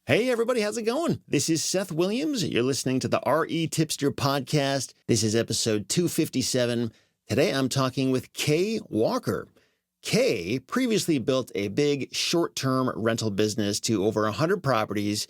Hey everybody, how's it going? This is Seth Williams. You're listening to the REtipster podcast. This is episode 257. Today I'm talking with Kay Walker. Kay previously built a big short-term rental business to over 100 properties,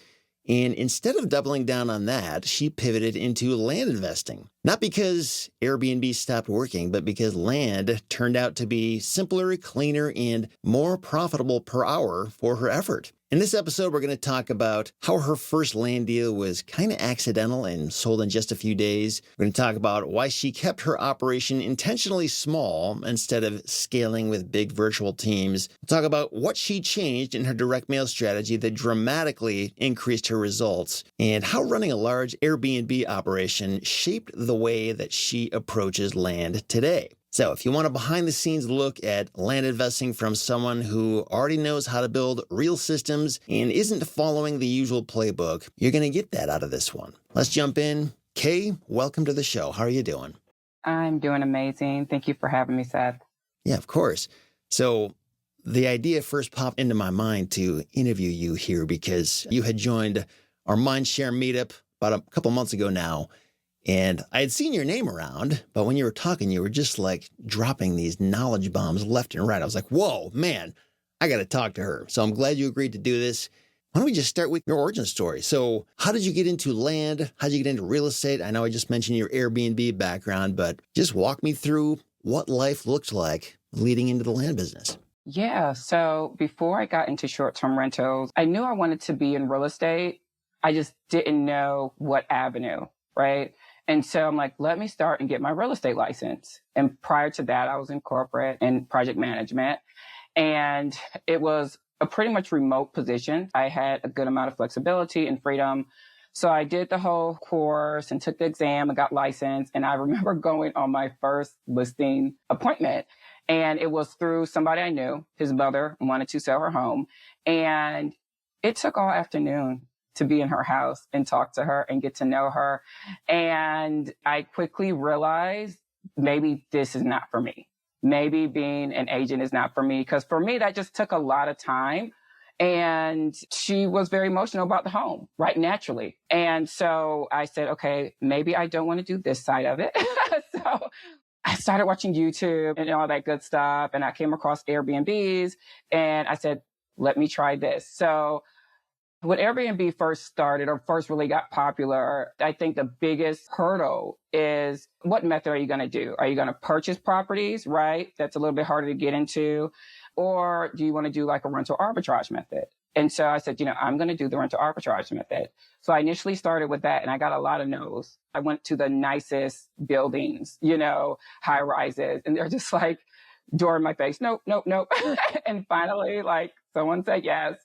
and instead of doubling down on that, she pivoted into land investing. Not because Airbnb stopped working, but because land turned out to be simpler, cleaner, and more profitable per hour for her effort. In this episode, we're going to talk about how her first land deal was kind of accidental and sold in just a few days. We're going to talk about why she kept her operation intentionally small instead of scaling with big virtual teams. We'll talk about what she changed in her direct mail strategy that dramatically increased her results, and how running a large Airbnb operation shaped the way that she approaches land today. So if you want a behind-the-scenes look at land investing from someone who already knows how to build real systems and isn't following the usual playbook, you're going to get that out of this one. Let's jump in. Kay, welcome to the show. How are you doing? I'm doing amazing. Thank you for having me, Seth. Yeah, of course. So the idea first popped into my mind to interview you here because you had joined our Mindshare meetup about a couple months ago now. And I had seen your name around, but when you were talking, you were just like dropping these knowledge bombs left and right. I was like, whoa, man, I got to talk to her. So I'm glad you agreed to do this. Why don't we just start with your origin story? So how did you get into land? How did you get into real estate? I know I just mentioned your Airbnb background, but just walk me through what life looked like leading into the land business. Yeah. So before I got into short-term rentals, I knew I wanted to be in real estate. I just didn't know what avenue, right? And so I'm like, let me start and get my real estate license. And prior to that, I was in corporate and project management. And it was a pretty much remote position. I had a good amount of flexibility and freedom. So I did the whole course and took the exam and got licensed. And I remember going on my first listing appointment. And it was through somebody I knew. His mother wanted to sell her home. And it took all afternoon to be in her house and talk to her and get to know her. And I quickly realized maybe this is not for me. Maybe being an agent is not for me, because for me, that just took a lot of time. And she was very emotional about the home, right? Naturally. And so I said, okay, maybe I don't want to do this side of it. So I started watching YouTube and all that good stuff. And I came across Airbnbs and I said, let me try this. So when Airbnb first started or first really got popular, I think the biggest hurdle is what method are you going to do? Are you going to purchase properties, right? That's a little bit harder to get into. Or do you want to do like a rental arbitrage method? And so I said, I'm going to do the rental arbitrage method. So I initially started with that and I got a lot of no's. I went to the nicest buildings, high rises, and they're just like, door in my face. Nope. And finally, someone said yes.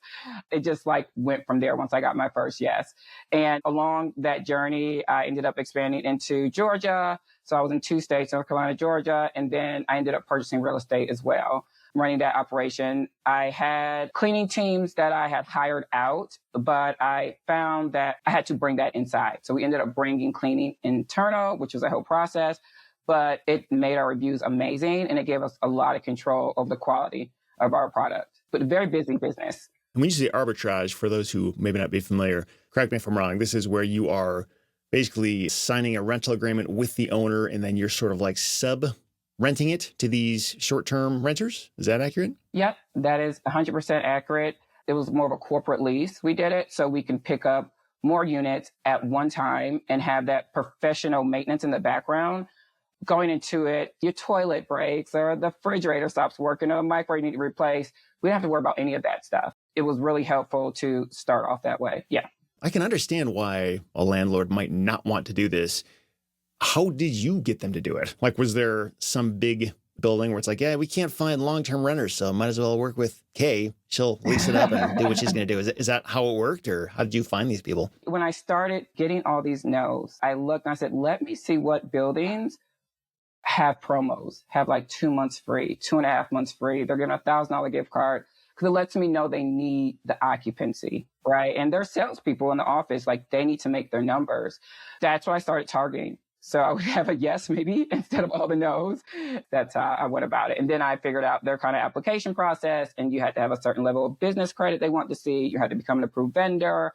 It just went from there once I got my first yes. And along that journey, I ended up expanding into Georgia. So I was in 2 states, North Carolina, Georgia. And then I ended up purchasing real estate as well, running that operation. I had cleaning teams that I had hired out, but I found that I had to bring that inside. So we ended up bringing cleaning internal, which was a whole process. But it made our reviews amazing, and it gave us a lot of control over the quality of our product. But a very busy business. And when you say arbitrage, for those who maybe not be familiar, correct me if I'm wrong, this is where you are basically signing a rental agreement with the owner, and then you're sort of like sub-renting it to these short-term renters. Is that accurate? Yep, that is 100% accurate. It was more of a corporate lease. We did it so we can pick up more units at one time and have that professional maintenance in the background. Going into it, your toilet breaks or the refrigerator stops working or the microwave you need to replace. We don't have to worry about any of that stuff. It was really helpful to start off that way. Yeah. I can understand why a landlord might not want to do this. How did you get them to do it? Was there some big building where it's like, yeah, we can't find long-term renters, so might as well work with Kay. She'll lease it up and do what she's going to do. Is that how it worked, or how did you find these people? When I started getting all these no's, I looked and I said, let me see what buildings have promos, have 2 months free, 2.5 months free. They're giving $1,000 gift card because it lets me know they need the occupancy, right? And their salespeople in the office, they need to make their numbers. That's what I started targeting. So I would have a yes, maybe, instead of all the no's. That's how I went about it. And then I figured out their kind of application process, and you had to have a certain level of business credit they want to see. You had to become an approved vendor,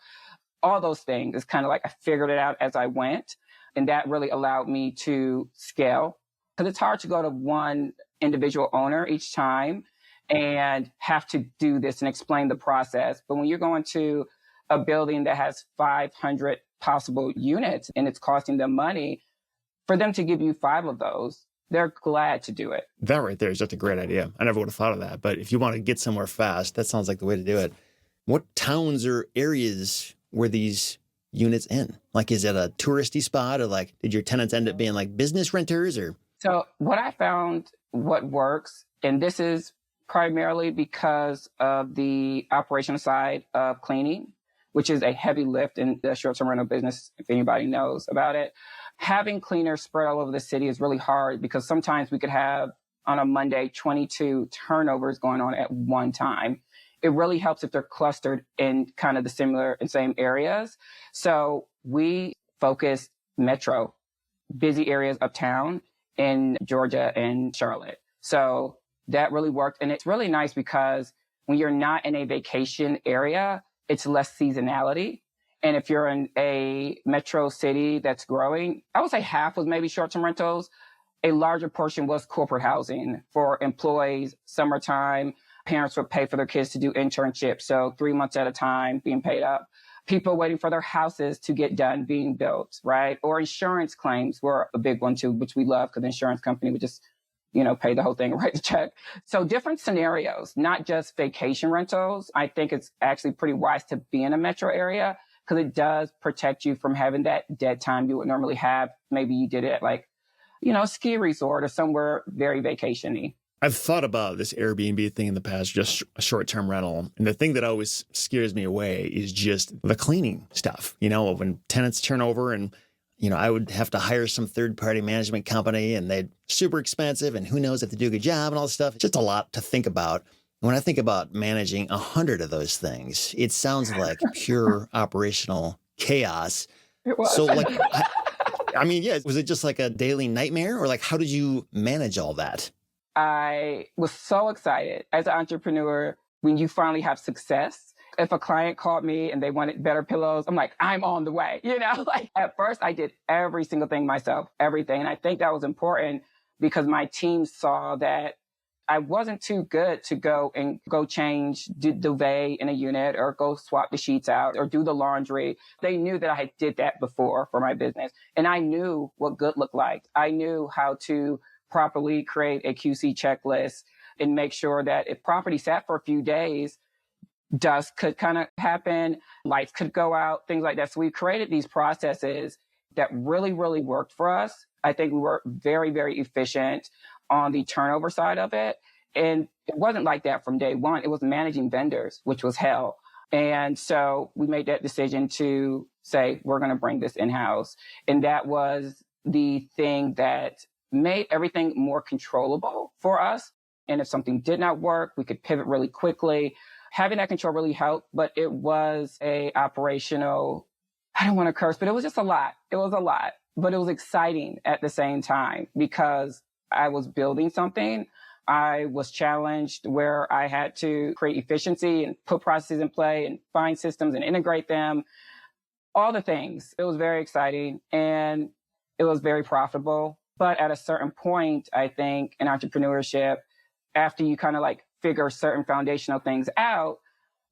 all those things. It's kind of like I figured it out as I went. And that really allowed me to scale, because it's hard to go to one individual owner each time and have to do this and explain the process. But when you're going to a building that has 500 possible units and it's costing them money, for them to give you 5 of those, they're glad to do it. That right there is just a great idea. I never would have thought of that. But if you want to get somewhere fast, that sounds like the way to do it. What towns or areas were these units in? Like, is it a touristy spot, or like, did your tenants end up being like business renters, or? So what I found, what works, and this is primarily because of the operational side of cleaning, which is a heavy lift in the short-term rental business, if anybody knows about it. Having cleaners spread all over the city is really hard, because sometimes we could have, on a Monday, 22 turnovers going on at one time. It really helps if they're clustered in kind of the similar and same areas. So we focused metro, busy areas of town in Georgia and Charlotte. So that really worked. And it's really nice because when you're not in a vacation area, it's less seasonality. And if you're in a metro city that's growing, I would say half was maybe short-term rentals. A larger portion was corporate housing for employees, summertime. Parents would pay for their kids to do internships. So 3 months at a time being paid up. People waiting for their houses to get done being built, right? Or insurance claims were a big one too, which we love, because the insurance company would just, pay the whole thing and write the check. So different scenarios, not just vacation rentals. I think it's actually pretty wise to be in a metro area, because it does protect you from having that dead time you would normally have. Maybe you did it at like, a ski resort or somewhere very vacation-y. I've thought about this Airbnb thing in the past, just a short-term rental. And the thing that always scares me away is just the cleaning stuff. When tenants turn over and, I would have to hire some third-party management company, and they're super expensive, and who knows if they do a good job and all this stuff. It's just a lot to think about. When I think about managing 100 of those things, it sounds like pure operational chaos. It was. So was it just like a daily nightmare, or like, how did you manage all that? I was so excited as an entrepreneur when you finally have success. If a client called me and they wanted better pillows, I'm like, I'm on the way. Like at first I did every single thing myself, everything. And I think that was important, because my team saw that I wasn't too good to go change the duvet in a unit, or go swap the sheets out, or do the laundry. They knew that I had did that before for my business. And I knew what good looked like. I knew how to properly create a QC checklist and make sure that if property sat for a few days, dust could kind of happen, lights could go out, things like that. So we created these processes that really, really worked for us. I think we were very, very efficient on the turnover side of it. And it wasn't like that from day one. It was managing vendors, which was hell. And so we made that decision to say, we're going to bring this in-house. And that was the thing that made everything more controllable for us. And if something did not work, we could pivot really quickly. Having that control really helped, but it was a operational, I don't want to curse, but it was just a lot. It was a lot, but it was exciting at the same time, because I was building something. I was challenged where I had to create efficiency and put processes in play and find systems and integrate them, all the things. It was very exciting and it was very profitable. But at a certain point, I think in entrepreneurship, after you kind of like figure certain foundational things out,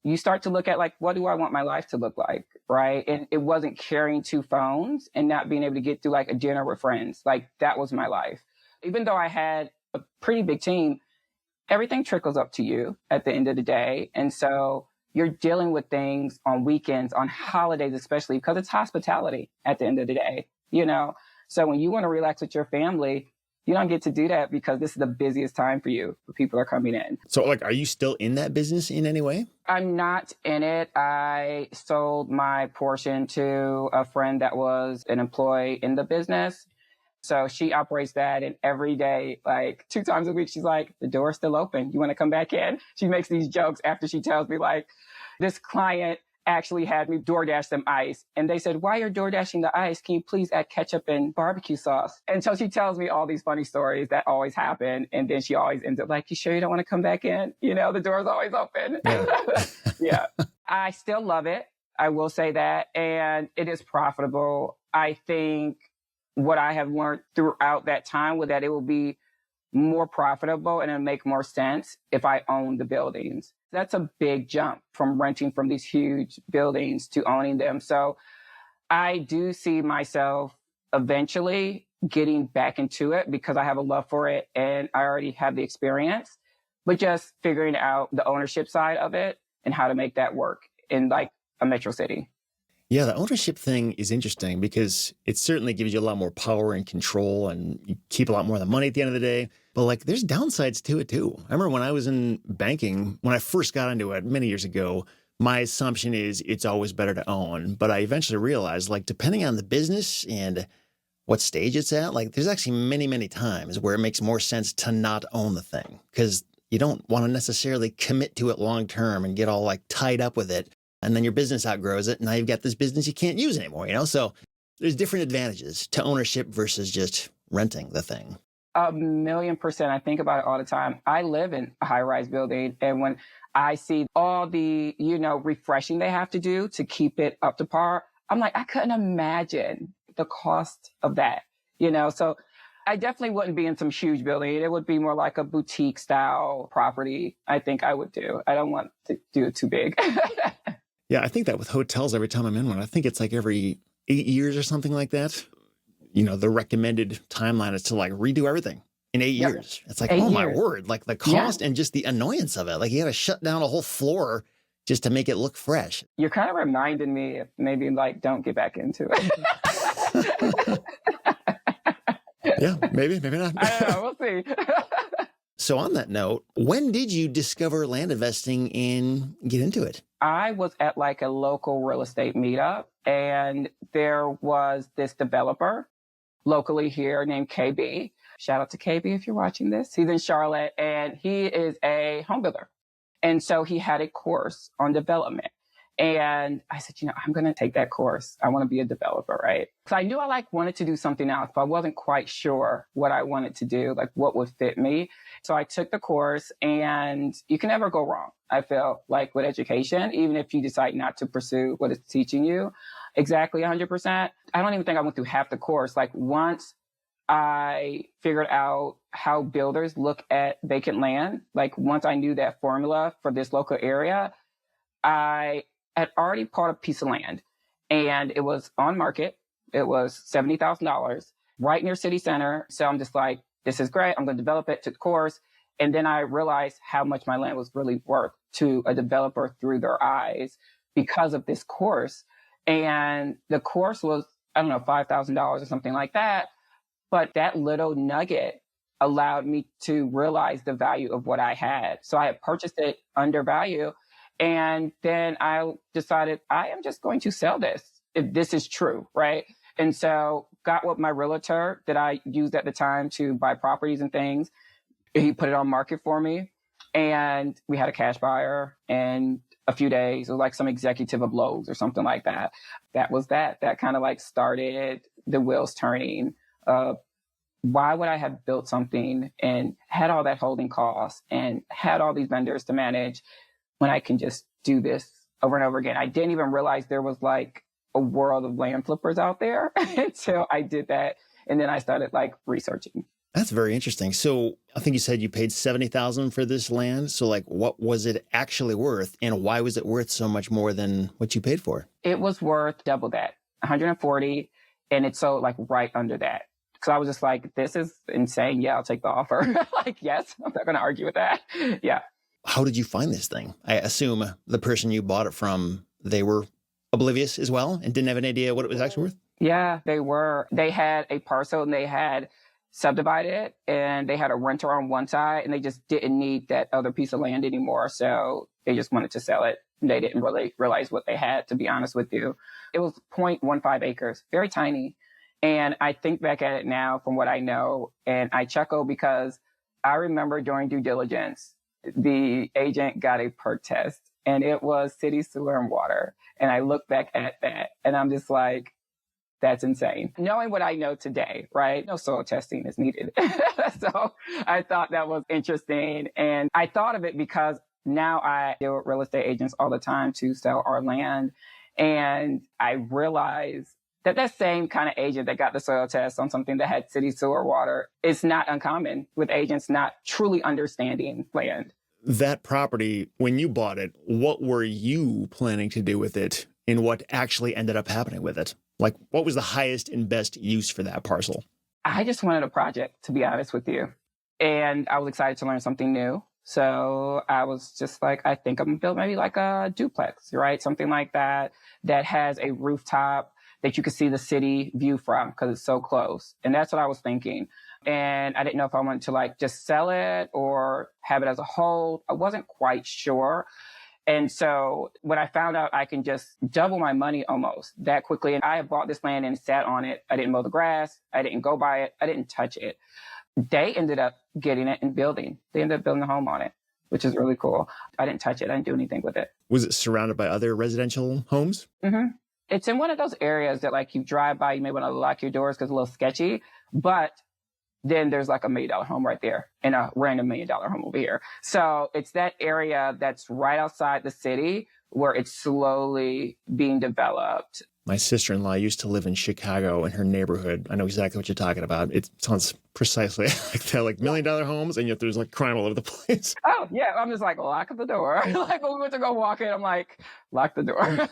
you start to look at like, what do I want my life to look like, right? And it wasn't carrying 2 phones and not being able to get through like a dinner with friends. Like that was my life. Even though I had a pretty big team, everything trickles up to you at the end of the day. And so you're dealing with things on weekends, on holidays, especially because it's hospitality at the end of the day, So when you want to relax with your family, you don't get to do that because this is the busiest time for you. People are coming in. So like, are you still in that business in any way? I'm not in it. I sold my portion to a friend that was an employee in the business. So she operates that, and every day, like 2 times a week, she's like, the door's still open. You want to come back in? She makes these jokes after she tells me like, this client actually had me DoorDash them ice. And they said, while you're DoorDashing the ice, can you please add ketchup and barbecue sauce? And so she tells me all these funny stories that always happen. And then she always ends up like, you sure you don't want to come back in? You know, the door's always open. Yeah. Yeah. I still love it. I will say that. And it is profitable. I think what I have learned throughout that time was that it will be more profitable and it'll make more sense if I own the buildings. That's a big jump from renting from these huge buildings to owning them. So I do see myself eventually getting back into it because I have a love for it and I already have the experience, but just figuring out the ownership side of it and how to make that work in like a metro city. Yeah, the ownership thing is interesting because it certainly gives you a lot more power and control and you keep a lot more of the money at the end of the day. But like there's downsides to it too. I remember when I was in banking, when I first got into it many years ago, my assumption is it's always better to own. But I eventually realized like depending on the business and what stage it's at, like there's actually many, many times where it makes more sense to not own the thing because you don't want to necessarily commit to it long term and get all like tied up with it. And then your business outgrows it. And now you've got this business you can't use anymore, you know? So there's different advantages to ownership versus just renting the thing. 1,000,000%. I think about it all the time. I live in a high-rise building. And when I see all the, refreshing they have to do to keep it up to par, I'm like, I couldn't imagine the cost of that, So I definitely wouldn't be in some huge building. It would be more like a boutique style property. I think I would do. I don't want to do it too big. Yeah, I think that with hotels every time I'm in one. I think it's like every 8 years or something like that. The recommended timeline is to like redo everything in 8 years. It's like, 8 oh my years. word, like the cost and just the annoyance of it. Like you got to shut down a whole floor just to make it look fresh. You're kind of reminding me of maybe like don't get back into it. Yeah, maybe not. I don't know. We'll see. So on that note, when did you discover land investing and get into it? I was at like a local real estate meetup and there was this developer locally here named KB. Shout out to KB if you're watching this. He's in Charlotte and he is a home builder. And so he had a course on development. And I said, I'm going to take that course. I want to be a developer, right? Because I knew I wanted to do something else, but I wasn't quite sure what I wanted to do, like what would fit me. So I took the course and you can never go wrong. I feel like with education, even if you decide not to pursue what it's teaching you exactly 100%. I don't even think I went through half the course. Like once I figured out how builders look at vacant land, like once I knew that formula for this local area, I had already bought a piece of land and it was on market. It was $70,000 right near city center. So I'm just like, this is great. I'm going to develop it, took the course. And then I realized how much my land was really worth to a developer through their eyes because of this course. And the course was, I don't know, $5,000 or something like that. But that little nugget allowed me to realize the value of what I had. So I had purchased it under value. And then I decided I am just going to sell this if this is true, right? And so got with my realtor that I used at the time to buy properties and things. He put it on market for me. And we had a cash buyer in a few days. It was like some executive of Lowe's or something like that. That was that. That kind of like started the wheels turning. Why would I have built something and had all that holding costs and had all these vendors to manage when I can just do this over and over again? I didn't even realize there was like a world of land flippers out there until I did that. And then I started like researching. That's very interesting. So I think you said you paid $70,000 for this land. So like what was it actually worth and why was it worth so much more than what you paid for? It was worth double that, 140. And it sold like right under that. Because I was just like, this is insane. Yeah, I'll take the offer. Like, yes, I'm not going to argue with that. Yeah. How did you find this thing? I assume the person you bought it from, they were oblivious as well and didn't have any idea what it was actually worth? Yeah, they were. They had a parcel and they had subdivided it and they had a renter on one side and they just didn't need that other piece of land anymore. So they just wanted to sell it. And they didn't really realize what they had, to be honest with you. It was 0.15 acres, very tiny. And I think back at it now from what I know, and I chuckle because I remember during due diligence, the agent got a perk test and it was city sewer and water. And I look back at that and I'm just like, that's insane. Knowing what I know today, right? No soil testing is needed. So I thought that was interesting. And I thought of it because now I deal with real estate agents all the time to sell our land. And I realized that that same kind of agent that got the soil test on something that had city sewer water is not uncommon with agents not truly understanding land. That property, when you bought it, what were you planning to do with it and what actually ended up happening with it? Like, what was the highest and best use for that parcel? I just wanted a project, to be honest with you. And I was excited to learn something new. So I was just like, I think I'm going to build maybe like a duplex, right? Something like that, that has a rooftop that you can see the city view from because it's so close. And that's what I was thinking. And I didn't know if I wanted to like just sell it or have it as a whole. I wasn't quite sure. And so when I found out I can just double my money almost that quickly, and I had bought this land and sat on it. I didn't mow the grass. I didn't go by it. I didn't touch it. They ended up getting it and building. They ended up building a home on it, which is really cool. I didn't touch it. I didn't do anything with it. Was it surrounded by other residential homes? Mm-hmm. It's in one of those areas that like you drive by, you may want to lock your doors because it's a little sketchy, but then there's like $1 million home right there and a random $1 million home over here. So it's that area that's right outside the city where it's slowly being developed. My sister-in-law used to live in Chicago in her neighborhood. I know exactly what you're talking about. It sounds precisely like that, like $1 million homes, and yet there's like crime all over the place. Oh, yeah. I'm just like, lock the door. Like when we went to go walk in, I'm like, lock the door.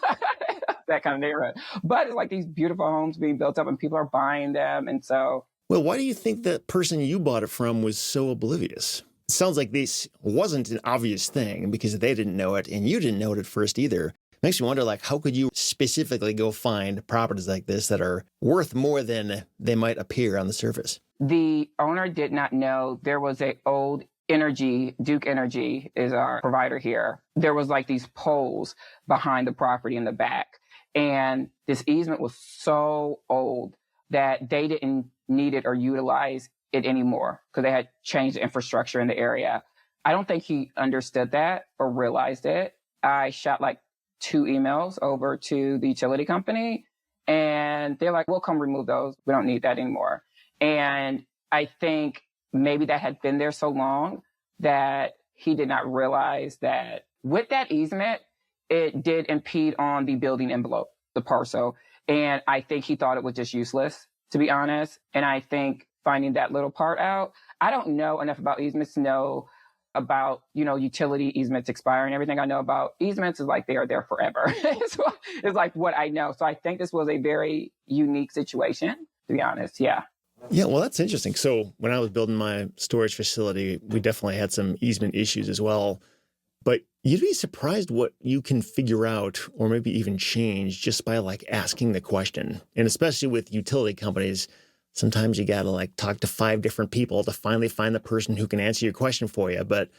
That kind of neighborhood. But it's like these beautiful homes being built up and people are buying them. And so. Well, why do you think the person you bought it from was so oblivious? It sounds like this wasn't an obvious thing because they didn't know it and you didn't know it at first either. Makes me wonder, like, how could you specifically go find properties like this that are worth more than they might appear on the surface? The owner did not know there was a old energy, Duke Energy is our provider here. There was like these poles behind the property in the back. And this easement was so old that they didn't need it or utilize it anymore because they had changed the infrastructure in the area. I don't think he understood that or realized it. I shot like 2 emails over to the utility company and they're like, we'll come remove those. We don't need that anymore. And I think maybe that had been there so long that he did not realize that with that easement, it did impede on the building envelope, the parcel. And I think he thought it was just useless, to be honest. And I think finding that little part out, I don't know enough about easements to know about, utility easements expiring. Everything I know about easements is like they are there forever. It's like what I know. So I think this was a very unique situation, to be honest. Yeah. Yeah, well, that's interesting. So when I was building my storage facility, we definitely had some easement issues as well. But you'd be surprised what you can figure out or maybe even change just by like asking the question. And especially with utility companies, sometimes you got to like talk to 5 different people to finally find the person who can answer your question for you. But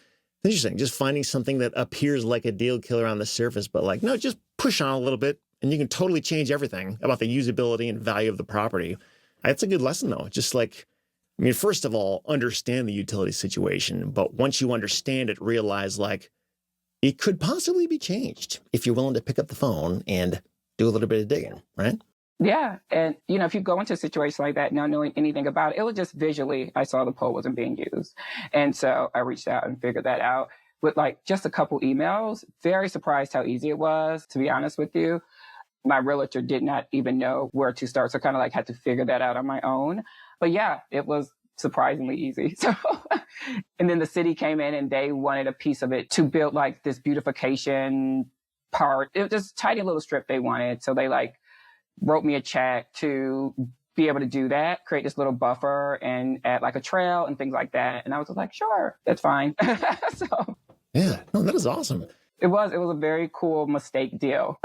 it's interesting, just finding something that appears like a deal killer on the surface, but like, no, just push on a little bit and you can totally change everything about the usability and value of the property. That's a good lesson though. Just like, first of all, understand the utility situation. But once you understand it, realize like it could possibly be changed if you're willing to pick up the phone and do a little bit of digging, right? Yeah. And, if you go into a situation like that, not knowing anything about it, it was just visually, I saw the pole wasn't being used. And so I reached out and figured that out with like just a couple emails. Very surprised how easy it was, to be honest with you. My realtor did not even know where to start. So kind of like had to figure that out on my own. But yeah, it was surprisingly easy. So, and then the city came in and they wanted a piece of it to build like this beautification part. It was just a tiny little strip they wanted. So they like wrote me a check to be able to do that, create this little buffer and add like a trail and things like that. And I was like, sure, that's fine. So yeah, no, that is awesome. It was a very cool mistake deal.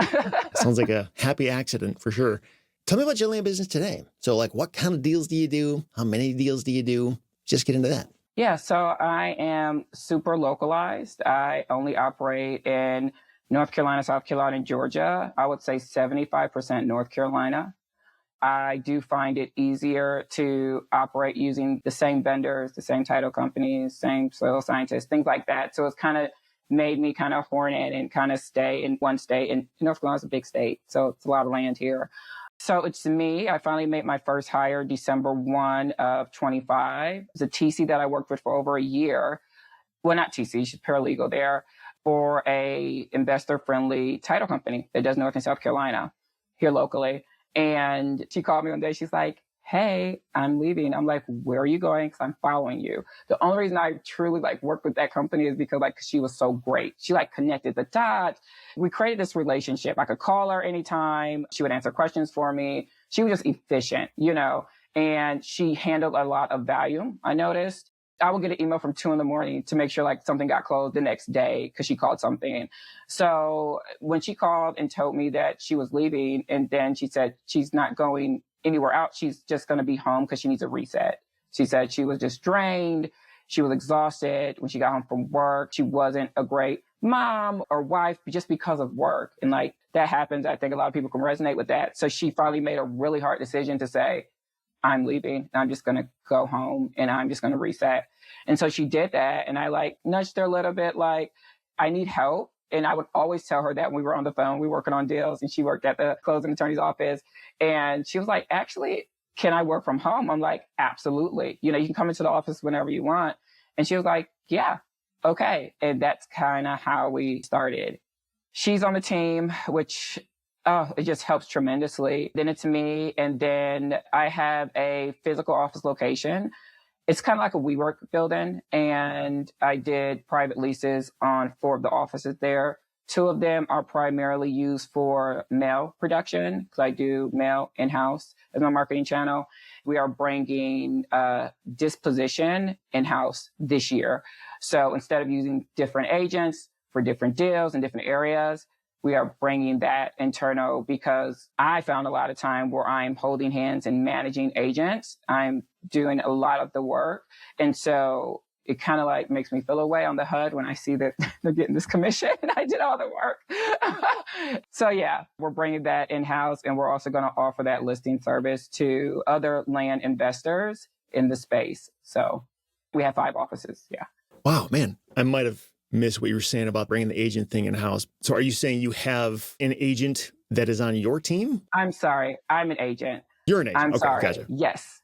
Sounds like a happy accident for sure. Tell me about your land business today. So like what kind of deals do you do? How many deals do you do? Just get into that. Yeah, so I am super localized. I only operate in North Carolina, South Carolina, and Georgia. I would say 75% North Carolina. I do find it easier to operate using the same vendors, the same title companies, same soil scientists, things like that. So it's kind of made me kind of horn in and kind of stay in one state. And North Carolina's a big state, so it's a lot of land here. So it's me. I finally made my first hire December 1 of 25. It's a TC that I worked with for over a year. Well, not TC, she's paralegal there, for a investor-friendly title company that does North and South Carolina here locally. And she called me one day. She's like, hey, I'm leaving. I'm like, where are you going? Because I'm following you. The only reason I truly worked with that company is because she was so great. She connected the dots. We created this relationship. I could call her anytime. She would answer questions for me. She was just efficient, and she handled a lot of volume. I noticed I would get an email from 2 a.m. to make sure something got closed the next day because she called something. So when she called and told me that she was leaving, and then she said she's not going anywhere out, she's just going to be home because she needs a reset. She said she was just drained. She was exhausted when she got home from work. She wasn't a great mom or wife just because of work. And that happens. I think a lot of people can resonate with that. So she finally made a really hard decision to say, I'm leaving. I'm just going to go home and I'm just going to reset. And so she did that. And I nudged her a little bit, I need help. And I would always tell her that when we were on the phone, we were working on deals, and she worked at the closing attorney's office. And she was like, actually, can I work from home? I'm like, absolutely. You can come into the office whenever you want. And she was like, yeah, okay. And that's kind of how we started. She's on the team, which it just helps tremendously. Then it's me. And then I have a physical office location. It's kind of like a WeWork building. And I did private leases on 4 of the offices there. 2 of them are primarily used for mail production because I do mail in-house as my marketing channel. We are bringing disposition in-house this year. So instead of using different agents for different deals in different areas, we are bringing that internal because I found a lot of time where I'm holding hands and managing agents. I'm doing a lot of the work. And so it kind of makes me feel away on the HUD when I see that they're getting this commission and I did all the work. So yeah, we're bringing that in-house, and we're also going to offer that listing service to other land investors in the space. So we have 5 offices. Yeah. Wow, man. I might have missed what you were saying about bringing the agent thing in-house. So are you saying you have an agent that is on your team? I'm sorry. I'm an agent. You're an agent. I'm sorry. Gotcha. Yes.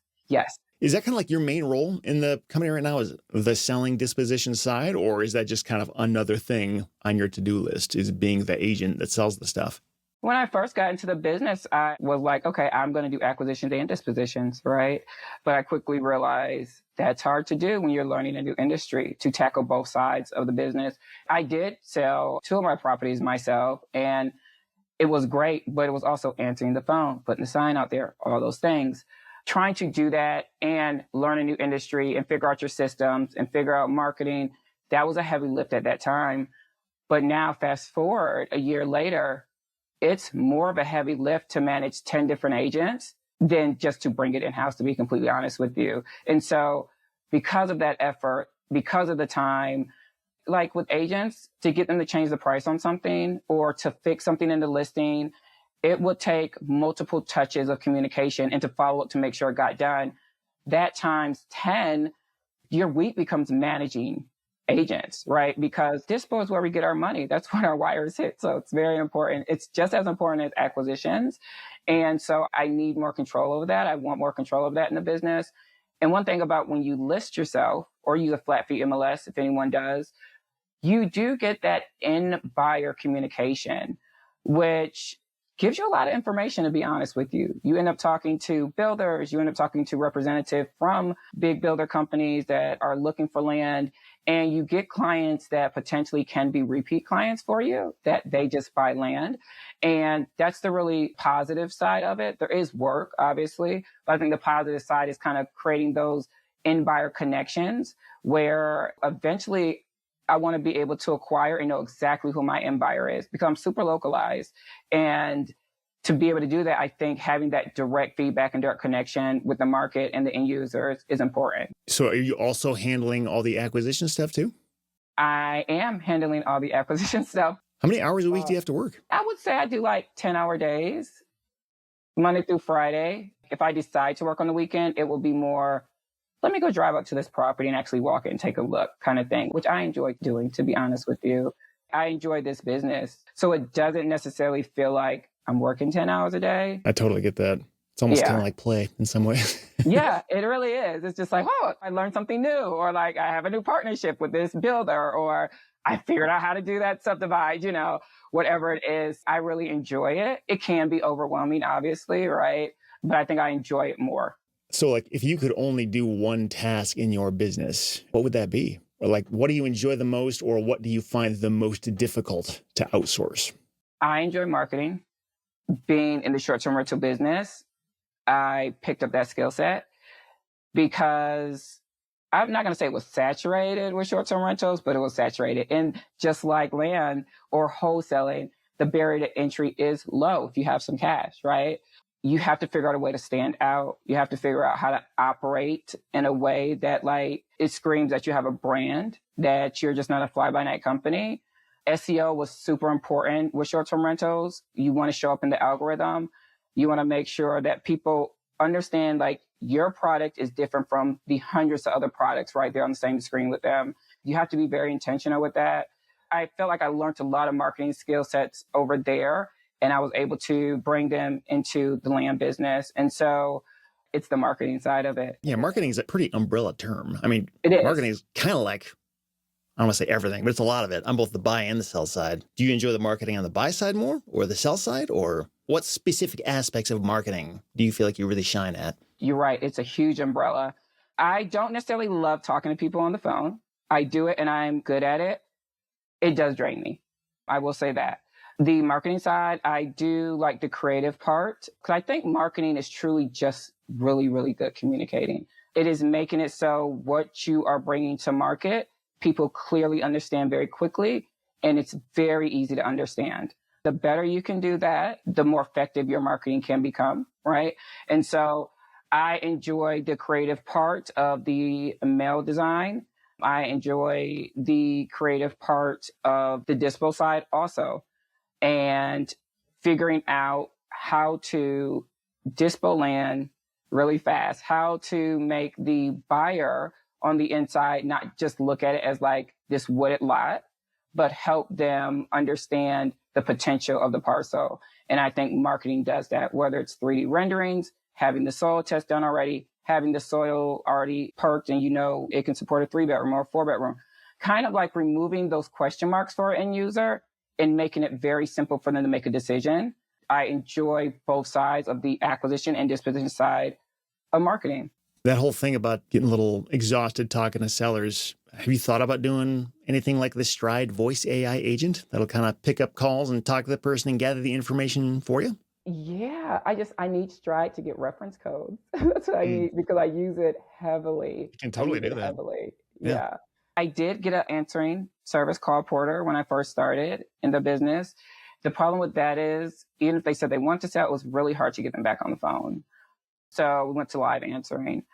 Is that kind of your main role in the company right now, is the selling disposition side, or is that just kind of another thing on your to-do list, is being the agent that sells the stuff? When I first got into the business, I was like, okay, I'm going to do acquisitions and dispositions, right? But I quickly realized that's hard to do when you're learning a new industry, to tackle both sides of the business. I did sell 2 of my properties myself, and it was great, but it was also answering the phone, putting the sign out there, all those things. Trying to do that and learn a new industry and figure out your systems and figure out marketing, that was a heavy lift at that time. But now, fast forward a year later, it's more of a heavy lift to manage 10 different agents than just to bring it in-house, to be completely honest with you. And so because of that effort, because of the time, with agents, to get them to change the price on something or to fix something in the listing, it would take multiple touches of communication and to follow up to make sure it got done. That times 10, your week becomes managing agents, right? Because dispo is where we get our money. That's when our wires hit. So it's very important. It's just as important as acquisitions. And so I need more control over that. I want more control over that in the business. And one thing about when you list yourself or use a flat fee MLS, if anyone does, you do get that in-buyer communication, which gives you a lot of information, to be honest with you. You end up talking to builders, you end up talking to representatives from big builder companies that are looking for land, and you get clients that potentially can be repeat clients for you, that they just buy land. And that's the really positive side of it. There is work, obviously, but I think the positive side is kind of creating those in-buyer connections where eventually I want to be able to acquire and know exactly who my end buyer is, because I'm super localized. And to be able to do that, I think having that direct feedback and direct connection with the market and the end users is important. So are you also handling all the acquisition stuff too? I am handling all the acquisition stuff. How many hours a week do you have to work? I would say I do 10-hour days, Monday through Friday. If I decide to work on the weekend, it will be more let me go drive up to this property and actually walk it and take a look kind of thing, which I enjoy doing, to be honest with you. I enjoy this business. So it doesn't necessarily feel like I'm working 10 hours a day. I totally get that. It's almost kind of like play in some ways. Yeah, it really is. It's just like, oh, I learned something new, or like I have a new partnership with this builder, or I figured out how to do that subdivide, whatever it is. I really enjoy it. It can be overwhelming, obviously, right? But I think I enjoy it more. So like if you could only do one task in your business, what would that be? Or like, what do you enjoy the most, or what do you find the most difficult to outsource? I enjoy marketing. Being in the short-term rental business, I picked up that skill set because I'm not going to say it was saturated with short-term rentals, but it was saturated. And just like land or wholesaling, the barrier to entry is low if you have some cash, right? You have to figure out a way to stand out. You have to figure out how to operate in a way that like it screams that you have a brand, that you're just not a fly-by-night company. SEO was super important with short-term rentals. You want to show up in the algorithm. You want to make sure that people understand like your product is different from the hundreds of other products right there on the same screen with them. You have to be very intentional with that. I felt like I learned a lot of marketing skill sets over there, and I was able to bring them into the land business. And so it's the marketing side of it. Yeah, marketing is a pretty umbrella term. I mean, it is. Marketing is kind of like, I don't want to say everything, but it's a lot of it on both the buy and the sell side. Do you enjoy the marketing on the buy side more or the sell side? Or what specific aspects of marketing do you feel like you really shine at? You're right. It's a huge umbrella. I don't necessarily love talking to people on the phone. I do it and I'm good at it. It does drain me. I will say that. The marketing side, I do like the creative part because I think marketing is truly just really, really good communicating. It is making it so what you are bringing to market, people clearly understand very quickly, and it's very easy to understand. The better you can do that, the more effective your marketing can become, right? And so I enjoy the creative part of the mail design. I enjoy the creative part of the dispo side also, and figuring out how to dispo land really fast, how to make the buyer on the inside not just look at it as like this wooded lot, but help them understand the potential of the parcel. And I think marketing does that, whether it's 3D renderings, having the soil test done already, having the soil already perked and it can support a 3-bedroom or a 4-bedroom, kind of like removing those question marks for an end user and making it very simple for them to make a decision. I enjoy both sides of the acquisition and disposition side of marketing. That whole thing about getting a little exhausted talking to sellers, have you thought about doing anything like the Stride voice AI agent that'll kind of pick up calls and talk to the person and gather the information for you? Yeah, I need Stride to get reference codes. That's what I need because I use it heavily. You can totally do that. Heavily. Yeah. I did get an answering service call porter when I first started in the business. The problem with that is, even if they said they want to sell, it was really hard to get them back on the phone. So we went to live answering.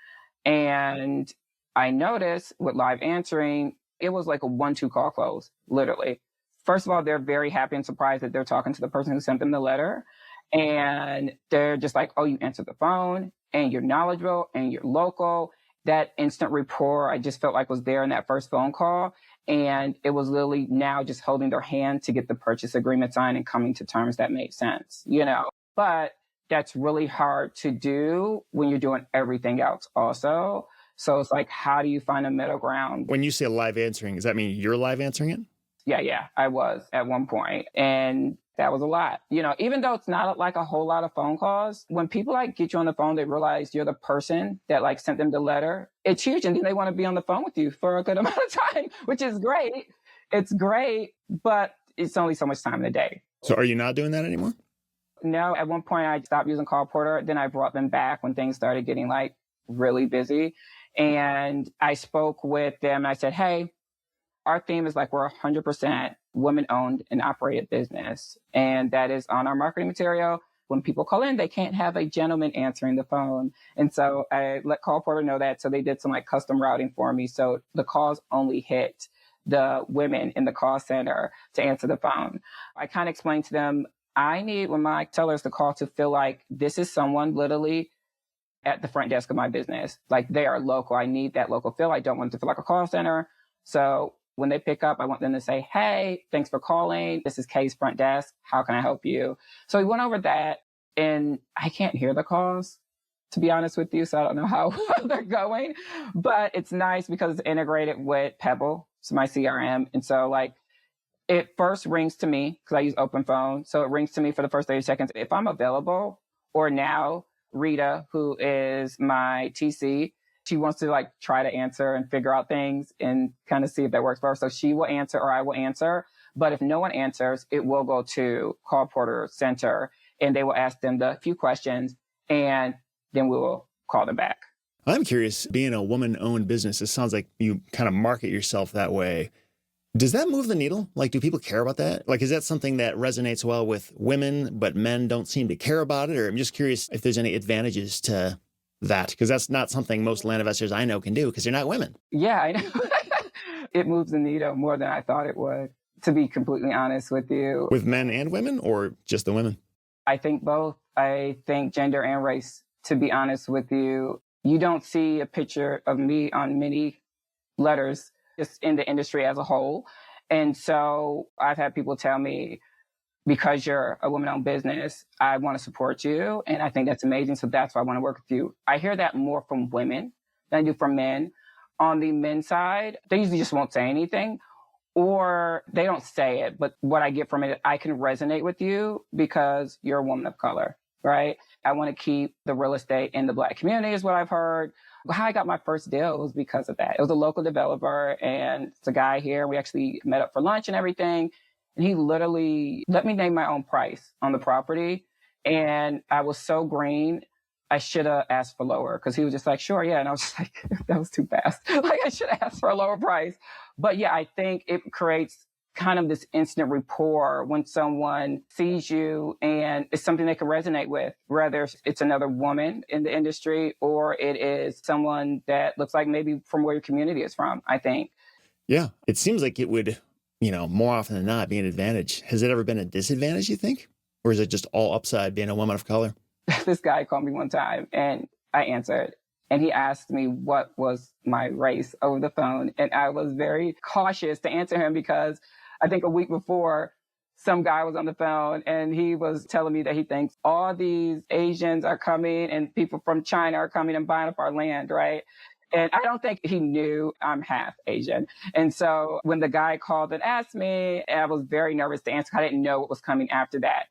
And I noticed with live answering, it was like a 1-2 call close, literally. First of all, they're very happy and surprised that they're talking to the person who sent them the letter. And they're just like, oh, you answered the phone and you're knowledgeable and you're local. That instant rapport, I just felt like was there in that first phone call. And it was literally now just holding their hand to get the purchase agreement signed and coming to terms that made sense, But that's really hard to do when you're doing everything else also. So it's like, how do you find a middle ground? When you say live answering, does that mean you're live answering it? Yeah, I was at one point. And that was a lot. Even though it's not like a whole lot of phone calls, when people like get you on the phone, they realize you're the person that like sent them the letter. It's huge. And then they want to be on the phone with you for a good amount of time, which is great. It's great, but it's only so much time in the day. So are you not doing that anymore? No, at one point I stopped using Call Porter. Then I brought them back when things started getting like really busy. And I spoke with them and I said, hey, our theme is like we're 100% women-owned and operated business. And that is on our marketing material. When people call in, they can't have a gentleman answering the phone. And so I let Call Porter know that. So they did some like custom routing for me. So the calls only hit the women in the call center to answer the phone. I kind of explained to them, I need when my sellers to call to feel like this is someone literally at the front desk of my business. Like they are local. I need that local feel. I don't want it to feel like a call center. So when they pick up, I want them to say, hey, thanks for calling. This is Kay's front desk. How can I help you? So we went over that and I can't hear the calls, to be honest with you. So I don't know how they're going, but it's nice because it's integrated with Pebble. It's my CRM. And so like it first rings to me because I use open phone. So it rings to me for the first 30 seconds. If I'm available, or now Rita, who is my TC, she wants to like try to answer and figure out things and kind of see if that works for her. So she will answer or I will answer. But if no one answers, it will go to Call Porter Center and they will ask them the few questions and then we will call them back. I'm curious, being a woman-owned business, it sounds like you kind of market yourself that way. Does that move the needle? Like, do people care about that? Like, is that something that resonates well with women, but men don't seem to care about it? Or I'm just curious if there's any advantages to that, because that's not something most land investors I know can do because they're not women. Yeah, I know. It moves the needle more than I thought it would, to be completely honest with you. With men and women or just the women? I think both. I think gender and race, to be honest with you. You don't see a picture of me on many letters just in the industry as a whole. And so I've had people tell me, because you're a woman-owned business, I want to support you. And I think that's amazing. So that's why I want to work with you. I hear that more from women than I do from men. On the men's side, they usually just won't say anything or they don't say it. But what I get from it, I can resonate with you because you're a woman of color, right? I want to keep the real estate in the Black community is what I've heard. How I got my first deal was because of that. It was a local developer and it's a guy here. We actually met up for lunch and everything. And he literally let me name my own price on the property. And I was so green, I should have asked for lower because he was just like, sure, yeah. And I was just like, that was too fast. Like I should have asked for a lower price. But yeah, I think it creates kind of this instant rapport when someone sees you and it's something they can resonate with, whether it's another woman in the industry or it is someone that looks like maybe from where your community is from, I think. Yeah, it seems like it would, more often than not be an advantage. Has it ever been a disadvantage, you think? Or is it just all upside being a woman of color? This guy called me one time and I answered. And he asked me what was my race over the phone. And I was very cautious to answer him because I think a week before, some guy was on the phone and he was telling me that he thinks all these Asians are coming and people from China are coming and buying up our land, right? And I don't think he knew I'm half Asian. And so when the guy called and asked me, I was very nervous to answer. I didn't know what was coming after that.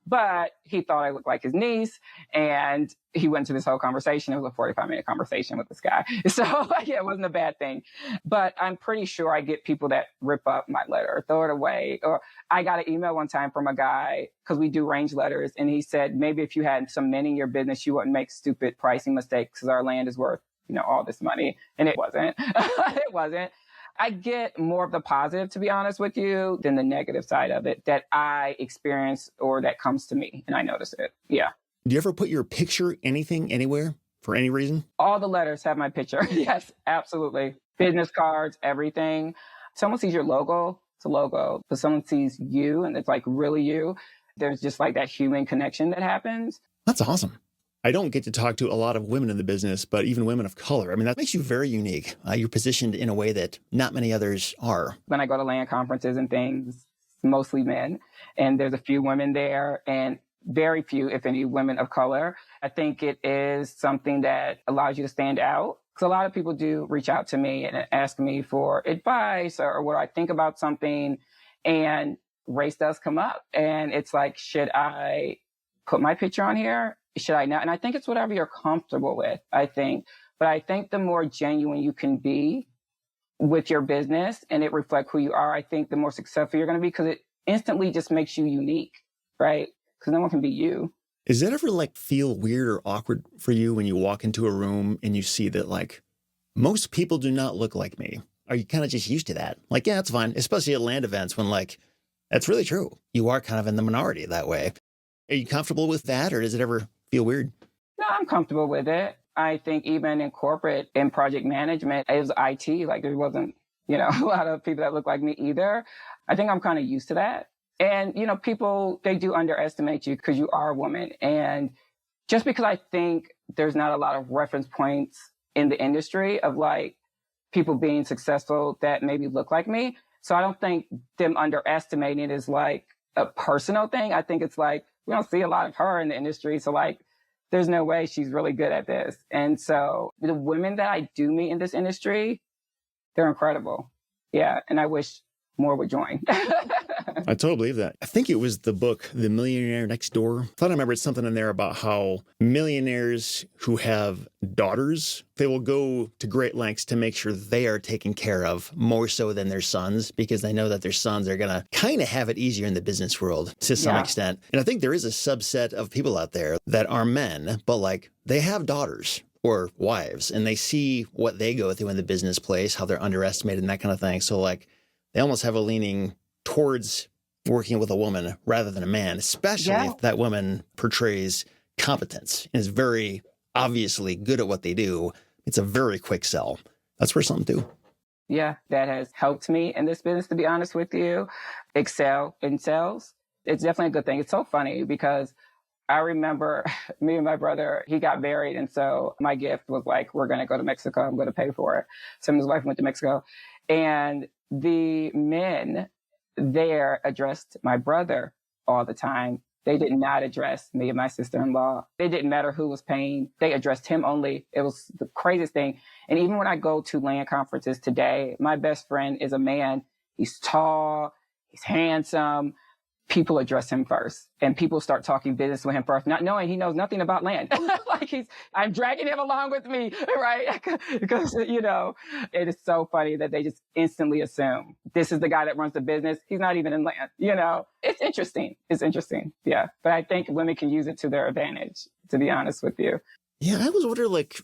But he thought I looked like his niece and he went to this whole conversation. It was a 45-minute conversation with this guy. So yeah, it wasn't a bad thing. But I'm pretty sure I get people that rip up my letter or throw it away. Or I got an email one time from a guy because we do range letters. And he said, maybe if you had some men in your business, you wouldn't make stupid pricing mistakes because our land is worth, all this money. And it wasn't. It wasn't. I get more of the positive, to be honest with you, than the negative side of it that I experience or that comes to me and I notice it. Yeah. Do you ever put your picture anything, anywhere for any reason? All the letters have my picture. Yes, absolutely. Business cards, everything. Someone sees your logo, it's a logo. But someone sees you and it's like really you. There's just like that human connection that happens. That's awesome. I don't get to talk to a lot of women in the business, but even women of color. I mean, that makes you very unique. You're positioned in a way that not many others are. When I go to land conferences and things, it's mostly men, and there's a few women there and very few, if any, women of color. I think it is something that allows you to stand out because a lot of people do reach out to me and ask me for advice or what I think about something, and race does come up. And it's like, should I put my picture on here? Should I not? And I think it's whatever you're comfortable with, I think. But I think the more genuine you can be with your business and it reflect who you are, I think the more successful you're going to be because it instantly just makes you unique, right? Because no one can be you. Does that ever feel weird or awkward for you when you walk into a room and you see that most people do not look like me? Are you kind of just used to that? Yeah, it's fine, especially at land events when that's really true. You are kind of in the minority that way. Are you comfortable with that or does it ever feel weird? No, I'm comfortable with it. I think even in corporate and project management, it was IT. There wasn't, a lot of people that look like me either. I think I'm kind of used to that. And, people, they do underestimate you because you are a woman. And just because I think there's not a lot of reference points in the industry of like people being successful that maybe look like me. So I don't think them underestimating it is like a personal thing. I think it's like, we don't see a lot of her in the industry. So like, there's no way she's really good at this. And so the women that I do meet in this industry, they're incredible. Yeah. And I wish more would join. I totally believe that. I think it was the book, The Millionaire Next Door. I thought I remembered something in there about how millionaires who have daughters, they will go to great lengths to make sure they are taken care of more so than their sons, because they know that their sons are going to kind of have it easier in the business world to some extent. And I think there is a subset of people out there that are men, but like they have daughters or wives and they see what they go through in the business place, how they're underestimated and that kind of thing. So like they almost have a leaning towards working with a woman rather than a man, especially if that woman portrays competence and is very obviously good at what they do. It's a very quick sell. That's worth something too. Yeah, that has helped me in this business, to be honest with you. Excel in sales. It's definitely a good thing. It's so funny because I remember me and my brother, he got married. And so my gift was like, we're going to go to Mexico. I'm going to pay for it. So his wife went to Mexico. And the men there addressed my brother all the time. They did not address me and my sister-in-law. It didn't matter who was paying. They addressed him only. It was the craziest thing. And even when I go to land conferences today, my best friend is a man. He's tall. He's handsome. People address him first and people start talking business with him first, not knowing he knows nothing about land. Like I'm dragging him along with me, right? Because, you know, it is so funny that they just instantly assume this is the guy that runs the business. He's not even in land, you know, it's interesting. It's interesting. Yeah. But I think women can use it to their advantage, to be honest with you. Yeah. I always wonder, like,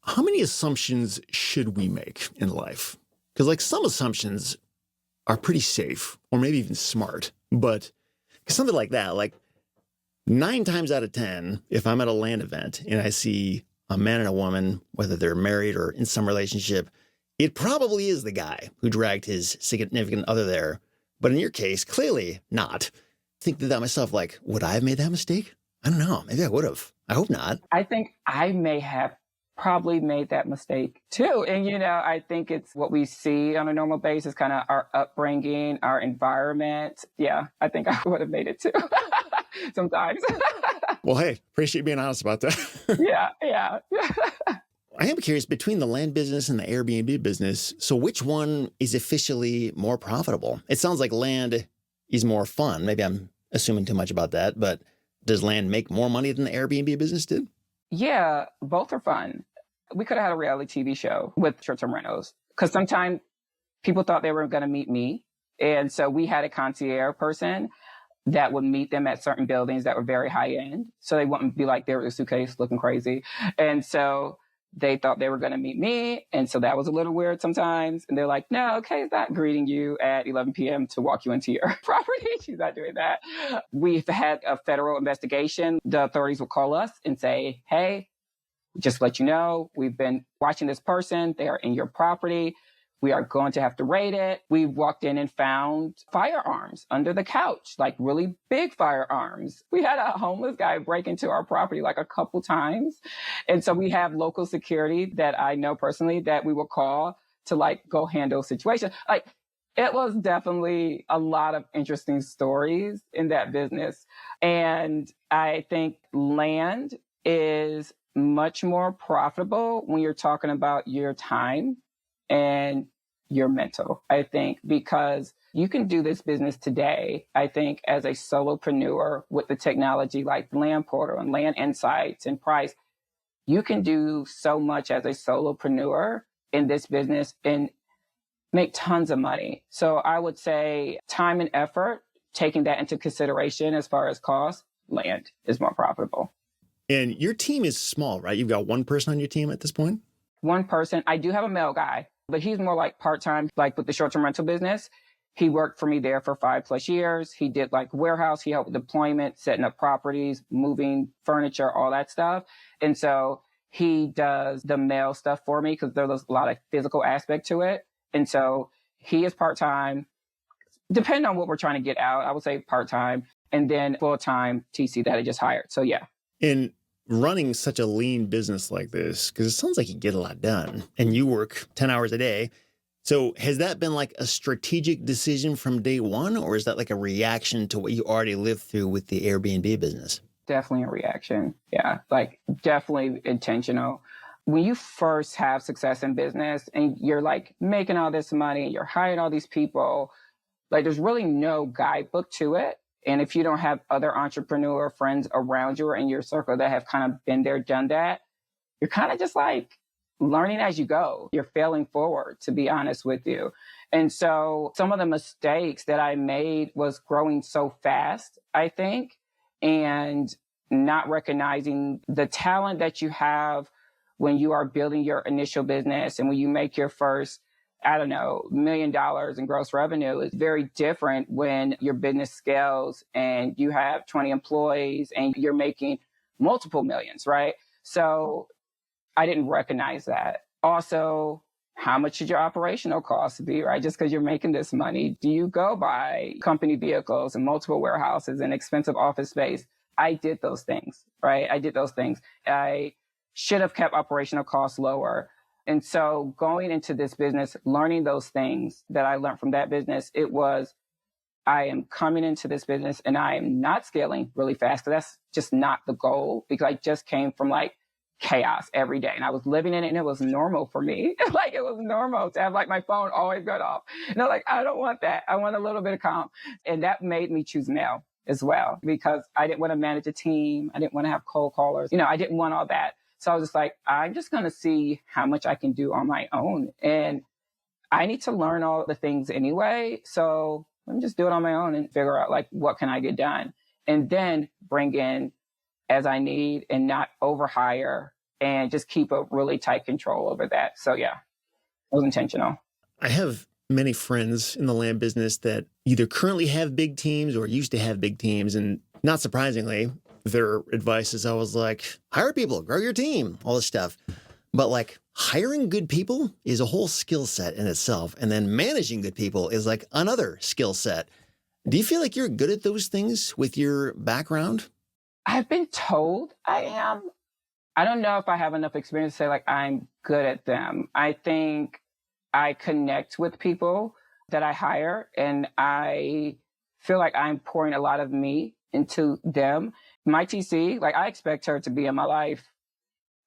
how many assumptions should we make in life? Because like some assumptions are pretty safe or maybe even smart. But something like that, like 9 times out of 10, if I'm at a land event and I see a man and a woman, whether they're married or in some relationship, it probably is the guy who dragged his significant other there. But in your case, clearly not. Think to that myself, like, would I have made that mistake? I don't know. Maybe I would have. I hope not. I think I may have probably made that mistake too. And, you know, I think it's what we see on a normal basis, kind of our upbringing, our environment. Yeah, I think I would have made it too sometimes. Well, hey, appreciate you being honest about that. Yeah. I am curious, between the land business and the Airbnb business, so which one is officially more profitable? It sounds like land is more fun. Maybe I'm assuming too much about that, but does land make more money than the Airbnb business did? Yeah, both are fun. We could have had a reality TV show with short-term rentals because sometimes people thought they were going to meet me. And so we had a concierge person that would meet them at certain buildings that were very high end. So they wouldn't be like, there with a suitcase looking crazy. And so they thought they were going to meet me. And so that was a little weird sometimes. And they're like, no, Kay's not greeting you at 11 p.m. to walk you into your property. She's not doing that. We've had a federal investigation. The authorities will call us and say, hey, just let you know, we've been watching this person. They are in your property. We are going to have to raid it. We walked in and found firearms under the couch, like really big firearms. We had a homeless guy break into our property like a couple times. And so we have local security that I know personally that we will call to like go handle situations. Like it was definitely a lot of interesting stories in that business. And I think land is much more profitable when you're talking about your time and your mental, I think, because you can do this business today, I think, as a solopreneur with the technology like Land Portal and Land Insights and Price. You can do so much as a solopreneur in this business and make tons of money. So I would say time and effort, taking that into consideration as far as cost, land is more profitable. And your team is small, right? You've got one person on your team at this point? One person. I do have a male guy, but he's more like part-time, like with the short-term rental business. He worked for me there for 5+ years. He did like warehouse. He helped with deployment, setting up properties, moving furniture, all that stuff. And so he does the mail stuff for me because there's a lot of physical aspect to it. And so he is part-time. Depending on what we're trying to get out, I would say part-time. And then full-time TC that I just hired. So yeah. And running such a lean business like this, because it sounds like you get a lot done and you work 10 hours a day. So has that been like a strategic decision from day one, or is that like a reaction to what you already lived through with the Airbnb business? Definitely a reaction. Yeah, like definitely intentional. When you first have success in business and you're like making all this money, you're hiring all these people, like there's really no guidebook to it. And if you don't have other entrepreneur friends around you or in your circle that have kind of been there, done that, you're kind of just like learning as you go. You're failing forward, to be honest with you. And so some of the mistakes that I made was growing so fast, I think, and not recognizing the talent that you have when you are building your initial business and when you make your first, I don't know, $1 million in gross revenue is very different when your business scales and you have 20 employees and you're making multiple millions, right? So I didn't recognize that. Also, how much should your operational costs be, right? Just because you're making this money, do you go buy company vehicles and multiple warehouses and expensive office space? I did those things, right? I did those things. I should have kept operational costs lower. And so going into this business, learning those things that I learned from that business, it was, I am coming into this business and I am not scaling really fast. Because that's just not the goal, because I just came from like chaos every day and I was living in it and it was normal for me. Like it was normal to have like my phone always go off. And I'm like, I don't want that. I want a little bit of calm. And that made me choose mail as well, because I didn't want to manage a team. I didn't want to have cold callers. I didn't want all that. So I was just like, I'm just going to see how much I can do on my own. And I need to learn all the things anyway. So let me just do it on my own and figure out like, what can I get done? And then bring in as I need and not overhire and just keep a really tight control over that. So yeah, it was intentional. I have many friends in the land business that either currently have big teams or used to have big teams. And not surprisingly, their advice is always like, hire people, grow your team, all this stuff. But like hiring good people is a whole skill set in itself. And then managing good people is like another skill set. Do you feel like you're good at those things with your background? I've been told I am. I don't know if I have enough experience to say like I'm good at them. I think I connect with people that I hire and I feel like I'm pouring a lot of me into them. My TC, like I expect her to be in my life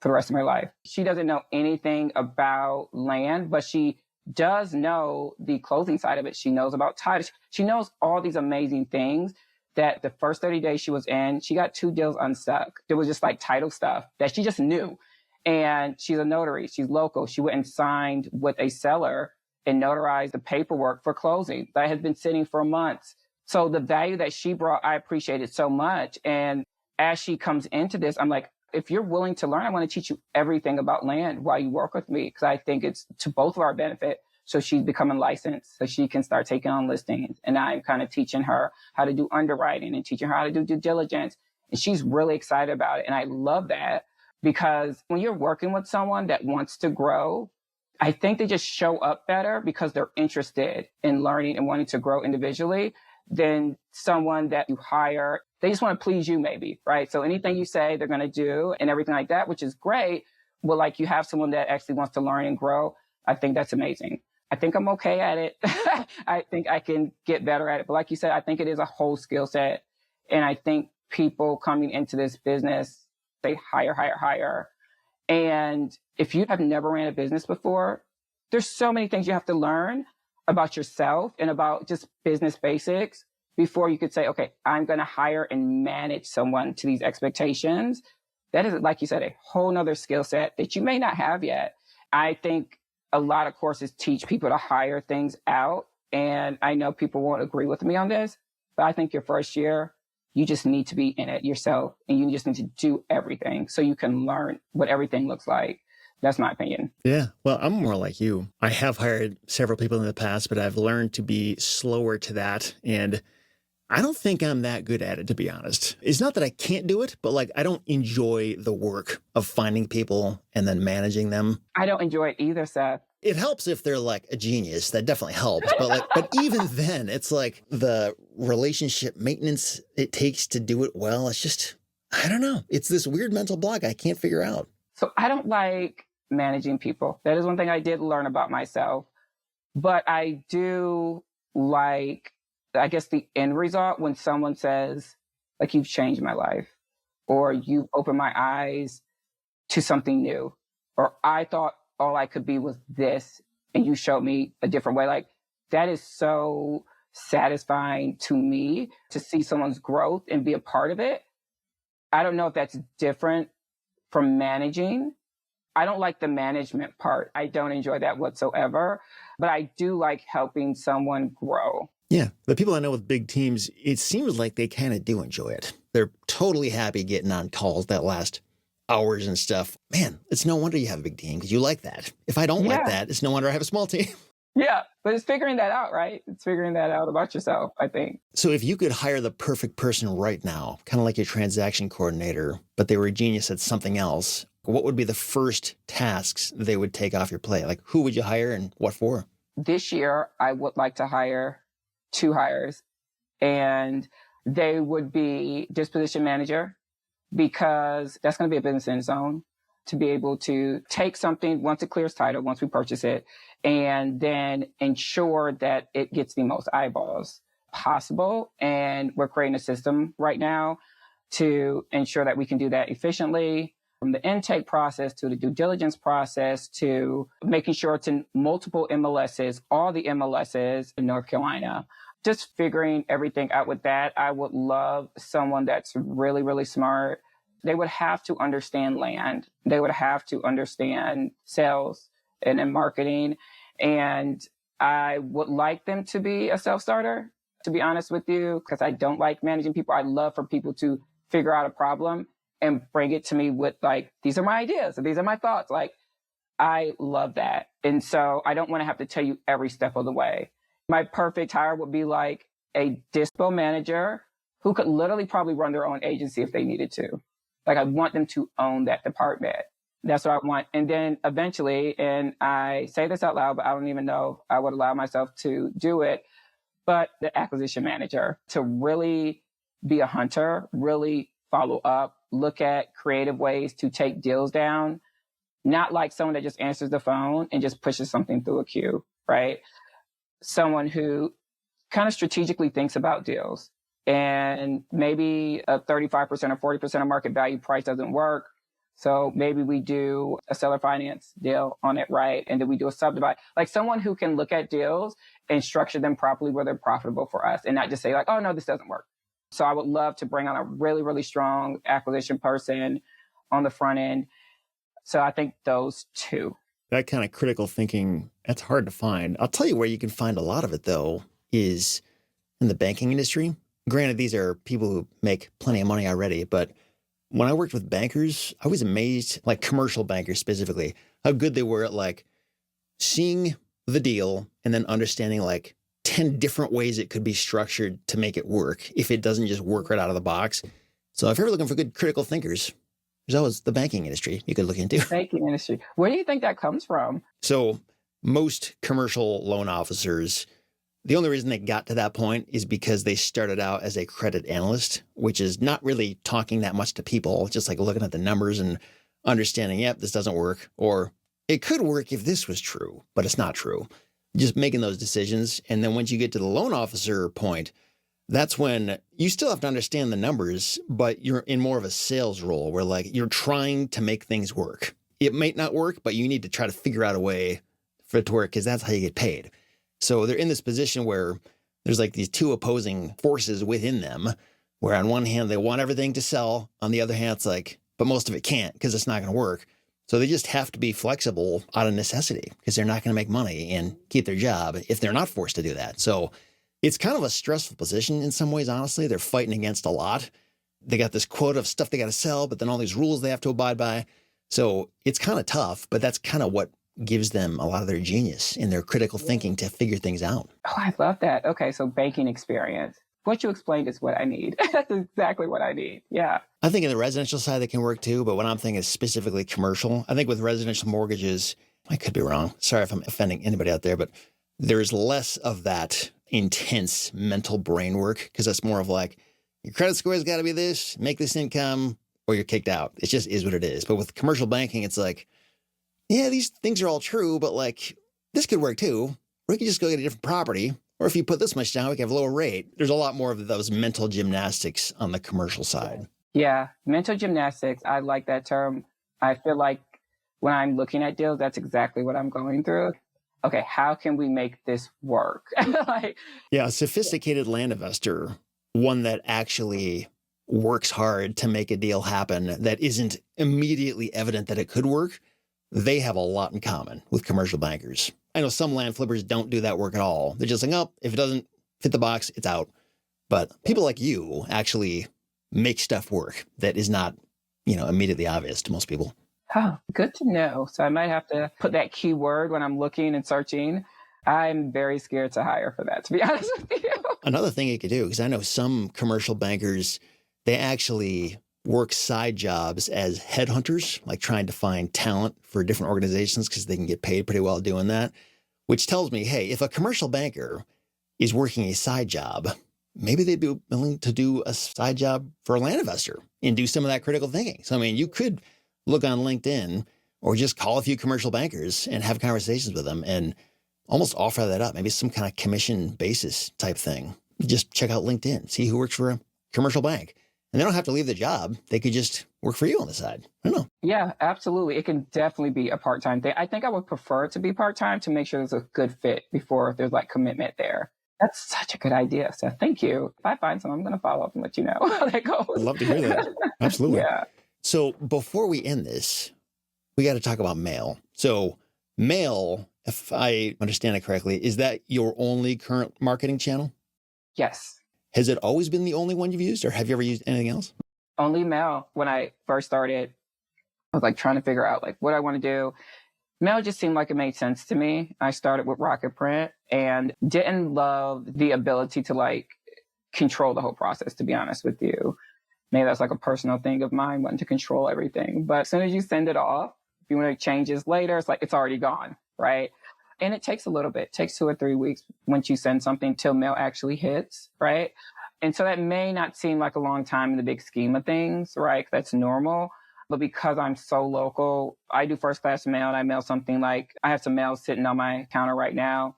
for the rest of my life. She doesn't know anything about land, but she does know the closing side of it. She knows about title. She knows all these amazing things that the first 30 days she was in, she got 2 deals unstuck. There was just like title stuff that she just knew. And she's a notary. She's local. She went and signed with a seller and notarized the paperwork for closing that had been sitting for months. So the value that she brought, I appreciated so much. And as she comes into this, I'm like, if you're willing to learn, I want to teach you everything about land while you work with me, because I think it's to both of our benefit. So she's becoming licensed so she can start taking on listings. And I'm kind of teaching her how to do underwriting and teaching her how to do due diligence. And she's really excited about it. And I love that, because when you're working with someone that wants to grow, I think they just show up better because they're interested in learning and wanting to grow individually than someone that you hire. They just want to please you maybe, right? So anything you say, they're going to do and everything like that, which is great. But like you have someone that actually wants to learn and grow. I think that's amazing. I think I'm okay at it. I think I can get better at it. But like you said, I think it is a whole skill set. And I think people coming into this business, they hire. And if you have never ran a business before, there's so many things you have to learn about yourself and about just business basics before you could say, okay, I'm going to hire and manage someone to these expectations. That is, like you said, a whole nother skill set that you may not have yet. I think a lot of courses teach people to hire things out. And I know people won't agree with me on this, but I think your first year, you just need to be in it yourself and you just need to do everything so you can learn what everything looks like. That's my opinion. Yeah. Well, I'm more like you. I have hired several people in the past, but I've learned to be slower to that. And I don't think I'm that good at it, to be honest. It's not that I can't do it, but like I don't enjoy the work of finding people and then managing them. I don't enjoy it either, Seth. It helps if they're like a genius. That definitely helps. But even then, it's like the relationship maintenance it takes to do it well. It's just, I don't know. It's this weird mental block I can't figure out. So I don't like managing people. That is one thing I did learn about myself. But I do like, I guess, the end result when someone says, like, you've changed my life, or you've opened my eyes to something new, or I thought all I could be was this, and you showed me a different way. Like, that is so satisfying to me to see someone's growth and be a part of it. I don't know if that's different from managing. I don't like the management part. I don't enjoy that whatsoever, but I do like helping someone grow. Yeah. The people I know with big teams, it seems like they kind of do enjoy it. They're totally happy getting on calls that last hours and stuff. Man, it's no wonder you have a big team because you like that. If I don't like that, it's no wonder I have a small team. Yeah, but it's figuring that out, right? It's figuring that out about yourself, I think. So if you could hire the perfect person right now, kind of like your transaction coordinator, but they were a genius at something else, what would be the first tasks they would take off your plate? Like, who would you hire and what for? This year, I would like to hire 2 hires, and they would be disposition manager, because that's going to be a business in its own, to be able to take something once it clears title, once we purchase it, and then ensure that it gets the most eyeballs possible. And we're creating a system right now to ensure that we can do that efficiently, from the intake process to the due diligence process to making sure it's in multiple MLSs, all the MLSs in North Carolina. Just figuring everything out with that. I would love someone that's really, really smart. They would have to understand land. They would have to understand sales and marketing. And I would like them to be a self-starter, to be honest with you, because I don't like managing people. I love for people to figure out a problem and bring it to me with, like, these are my ideas and these are my thoughts. Like, I love that. And so I don't want to have to tell you every step of the way. My perfect hire would be like a dispo manager who could literally probably run their own agency if they needed to. Like, I want them to own that department. That's what I want. And then eventually, and I say this out loud, but I don't even know if I would allow myself to do it, but the acquisition manager to really be a hunter, really follow up, look at creative ways to take deals down, not like someone that just answers the phone and just pushes something through a queue, right? Someone who kind of strategically thinks about deals, and maybe a 35% or 40% of market value price doesn't work. So maybe we do a seller finance deal on it, right? And then we do a subdivide. Like, someone who can look at deals and structure them properly where they're profitable for us, and not just say like, oh, no, this doesn't work. So I would love to bring on a really, really strong acquisition person on the front end. So I think those 2. That kind of critical thinking, that's hard to find. I'll tell you where you can find a lot of it, though, is in the banking industry. Granted, these are people who make plenty of money already, but when I worked with bankers, I was amazed, like commercial bankers specifically, how good they were at like seeing the deal and then understanding like 10 different ways it could be structured to make it work if it doesn't just work right out of the box. So if you're looking for good critical thinkers, there's always the banking industry you could look into. Banking industry. Where do you think that comes from? So most commercial loan officers, the only reason they got to that point is because they started out as a credit analyst, which is not really talking that much to people, just like looking at the numbers and understanding, yep, this doesn't work, or it could work if this was true, but it's not true. Just making those decisions. And then once you get to the loan officer point, that's when you still have to understand the numbers, but you're in more of a sales role where like you're trying to make things work. It might not work, but you need to try to figure out a way for it to work because that's how you get paid. So they're in this position where there's like these 2 opposing forces within them, where on one hand, they want everything to sell. On the other hand, it's like, but most of it can't because it's not going to work. So they just have to be flexible out of necessity because they're not going to make money and keep their job if they're not forced to do that. So it's kind of a stressful position in some ways, honestly. They're fighting against a lot. They got this quota of stuff they got to sell, but then all these rules they have to abide by. So it's kind of tough, but that's kind of what gives them a lot of their genius in their critical thinking to figure things out. Oh, I love that. Okay, so banking experience. What you explained is what I need. That's exactly what I need. Yeah. I think in the residential side, that can work too. But what I'm thinking is specifically commercial. I think with residential mortgages, I could be wrong. Sorry if I'm offending anybody out there, but there's less of that intense mental brain work because that's more of like, your credit score has got to be this, make this income, or you're kicked out. It just is what it is. But with commercial banking, it's like, yeah, these things are all true, but like this could work too. Or we could just go get a different property. Or if you put this much down, we can have a lower rate. There's a lot more of those mental gymnastics on the commercial side. Yeah, mental gymnastics. I like that term. I feel like when I'm looking at deals, that's exactly what I'm going through. Okay, how can we make this work? Like, Yeah, a sophisticated land investor, one that actually works hard to make a deal happen that isn't immediately evident that it could work, they have a lot in common with commercial bankers. I know some land flippers don't do that work at all. They're just like, oh, if it doesn't fit the box, it's out. But people like you actually make stuff work that is not, immediately obvious to most people. oh, good to know. So I might have to put that keyword when I'm looking and searching. I'm very scared to hire for that, to be honest with you. Another thing you could do, because I know some commercial bankers, they actually work side jobs as headhunters, like trying to find talent for different organizations because they can get paid pretty well doing that, which tells me, hey, if a commercial banker is working a side job, maybe they'd be willing to do a side job for a land investor and do some of that critical thinking. So, I mean, you could look on LinkedIn or just call a few commercial bankers and have conversations with them and almost offer that up. Maybe some kind of commission basis type thing. Just check out LinkedIn, see who works for a commercial bank. And they don't have to leave the job. They could just work for you on the side. I don't know. Yeah, absolutely. It can definitely be a part-time thing. I think I would prefer it to be part-time to make sure there's a good fit before there's like commitment there. That's such a good idea. So thank you. If I find some, I'm going to follow up and let you know how that goes. I'd love to hear that. Absolutely. Yeah. So before we end this, we got to talk about mail. So mail, if I understand it correctly, is that your only current marketing channel? Yes. Has it always been the only one you've used, or have you ever used anything else? Only mail. When I first started, I was like trying to figure out like what I want to do. Mail just seemed like it made sense to me. I started with Rocket Print and didn't love the ability to like control the whole process, to be honest with you. Maybe that's like a personal thing of mine, wanting to control everything. But as soon as you send it off, if you want to make changes later, it's like it's already gone, right? And it takes a little bit. It takes 2 or 3 weeks once you send something till mail actually hits, right? And so that may not seem like a long time in the big scheme of things, right? That's normal. But because I'm so local, I do first class mail and I mail something like, I have some mail sitting on my counter right now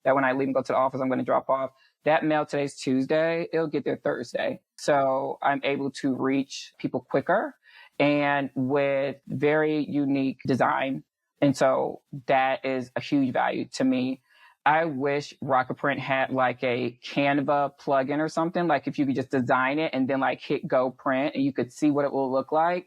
that when I leave and go to the office, I'm going to drop off. That mail today's Tuesday, it'll get there Thursday. So I'm able to reach people quicker and with very unique design. And so that is a huge value to me. I wish Rocket Print had like a Canva plugin or something. Like if you could just design it and then like hit go print and you could see what it will look like.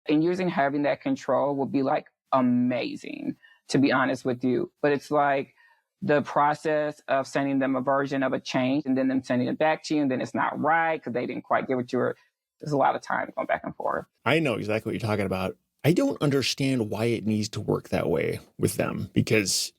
And having that control will be like amazing, to be honest with you. But it's like the process of sending them a version of a change and then them sending it back to you and then it's not right because they didn't quite get what you were. There's a lot of time going back and forth. I know exactly what you're talking about. I don't understand why it needs to work that way with them, because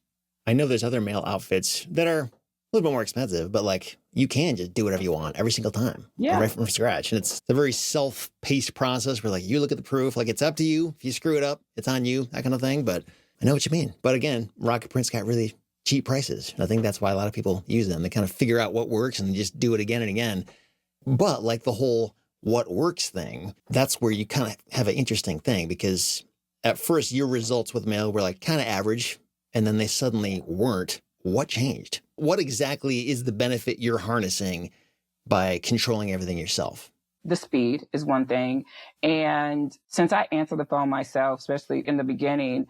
I know there's other mail outfits that are a little bit more expensive, but like you can just do whatever you want every single time. Yeah. Right from scratch. And it's a very self-paced process where like you look at the proof, like it's up to you. If you screw it up, it's on you, that kind of thing. But I know what you mean. But again, Rocket Print's got really cheap prices. And I think that's why a lot of people use them. They kind of figure out what works and just do it again and again. But like the whole what works thing, that's where you kind of have an interesting thing, because at first your results with mail were like kind of average and then they suddenly weren't. What changed? What exactly is the benefit you're harnessing by controlling everything yourself? The speed is one thing. And since I answer the phone myself, especially in the beginning,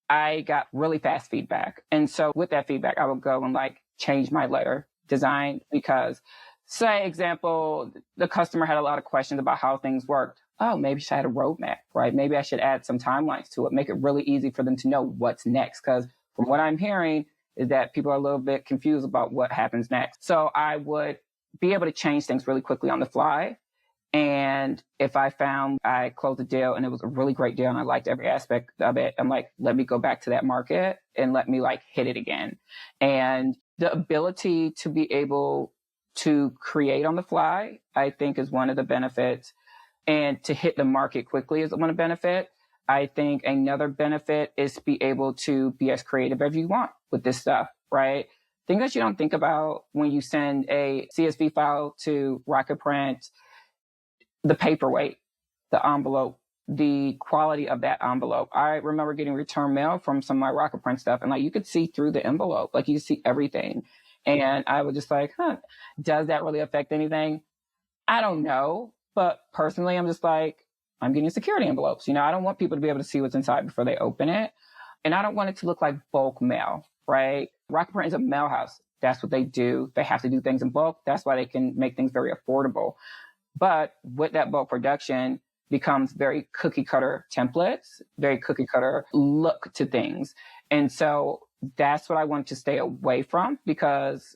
I got really fast feedback. And so with that feedback, I would go and like change my letter design because, say, example, the customer had a lot of questions about how things worked. Oh, maybe I should add a roadmap, right? Maybe I should add some timelines to it, make it really easy for them to know what's next. Because from what I'm hearing is that people are a little bit confused about what happens next. So I would be able to change things really quickly on the fly. And if I found I closed a deal and it was a really great deal and I liked every aspect of it, I'm like, let me go back to that market and let me like hit it again. And the ability to be able to create on the fly, I think is one of the benefits. And to hit the market quickly is one benefit. I think another benefit is to be able to be as creative as you want with this stuff, right? Things that you don't think about when you send a CSV file to Rocket Print, the paperweight. the envelope, the quality of that envelope. I remember getting return mail from some of my Rocket Print stuff, and like you could see through the envelope, like you see everything. And I was just like, does that really affect anything? I don't know. But personally, I'm just like, I'm getting security envelopes. I don't want people to be able to see what's inside before they open it. And I don't want it to look like bulk mail, right? Rocket Print is a mail house. That's what they do. They have to do things in bulk. That's why they can make things very affordable. But with that bulk production becomes very cookie cutter templates, very cookie cutter look to things. And so that's what I want to stay away from, because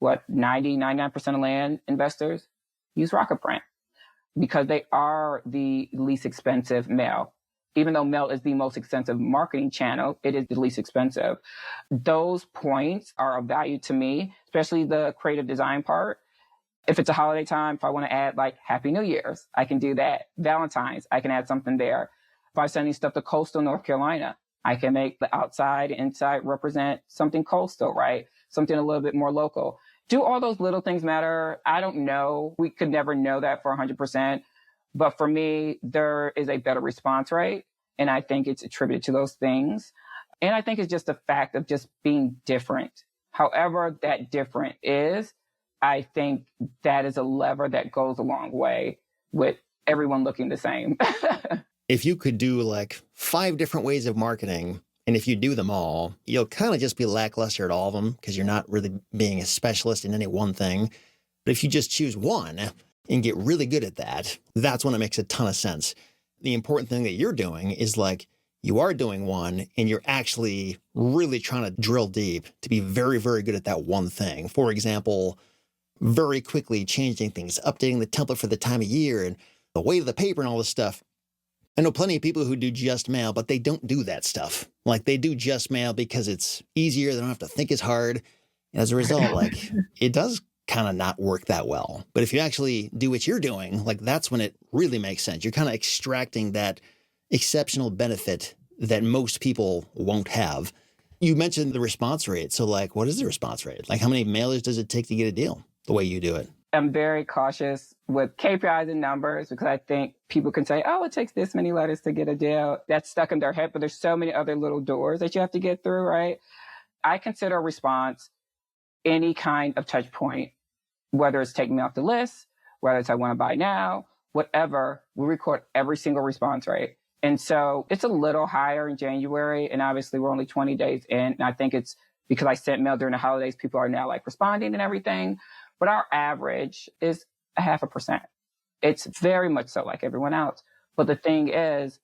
99% of land investors use Rocket Print because they are the least expensive mail. Even though mail is the most expensive marketing channel, it is the least expensive. Those points are of value to me, especially the creative design part. If it's a holiday time, if I want to add like Happy New Year's, I can do that. Valentine's, I can add something there. If I'm sending stuff to coastal North Carolina, I can make the outside, inside represent something coastal, right? Something a little bit more local. Do all those little things matter? I don't know. We could never know that for 100%. But for me, there is a better response rate. And I think it's attributed to those things. And I think it's just a fact of just being different. However that different is, I think that is a lever that goes a long way with everyone looking the same. If you could do like 5 different ways of marketing, and if you do them all, you'll kind of just be lackluster at all of them because you're not really being a specialist in any one thing. But if you just choose one and get really good at that, that's when it makes a ton of sense. The important thing that you're doing is like you are doing one and you're actually really trying to drill deep to be very, very good at that one thing. For example, very quickly changing things, updating the template for the time of year and the weight of the paper and all this stuff. I know plenty of people who do just mail, but they don't do that stuff. Like they do just mail because it's easier. They don't have to think as hard. And as a result, like it does kind of not work that well. But if you actually do what you're doing, like that's when it really makes sense. You're kind of extracting that exceptional benefit that most people won't have. You mentioned the response rate. So like, what is the response rate? Like how many mailers does it take to get a deal the way you do it? I'm very cautious with KPIs and numbers because I think people can say, oh, it takes this many letters to get a deal. That's stuck in their head, but there's so many other little doors that you have to get through, right? I consider a response any kind of touch point, whether it's taking me off the list, whether it's I want to buy now, whatever, we record every single response rate. And so it's a little higher in January. And obviously we're only 20 days in. And I think it's because I sent mail during the holidays, people are now like responding and everything. But our average is 0.5%. It's very much so like everyone else. But the thing is,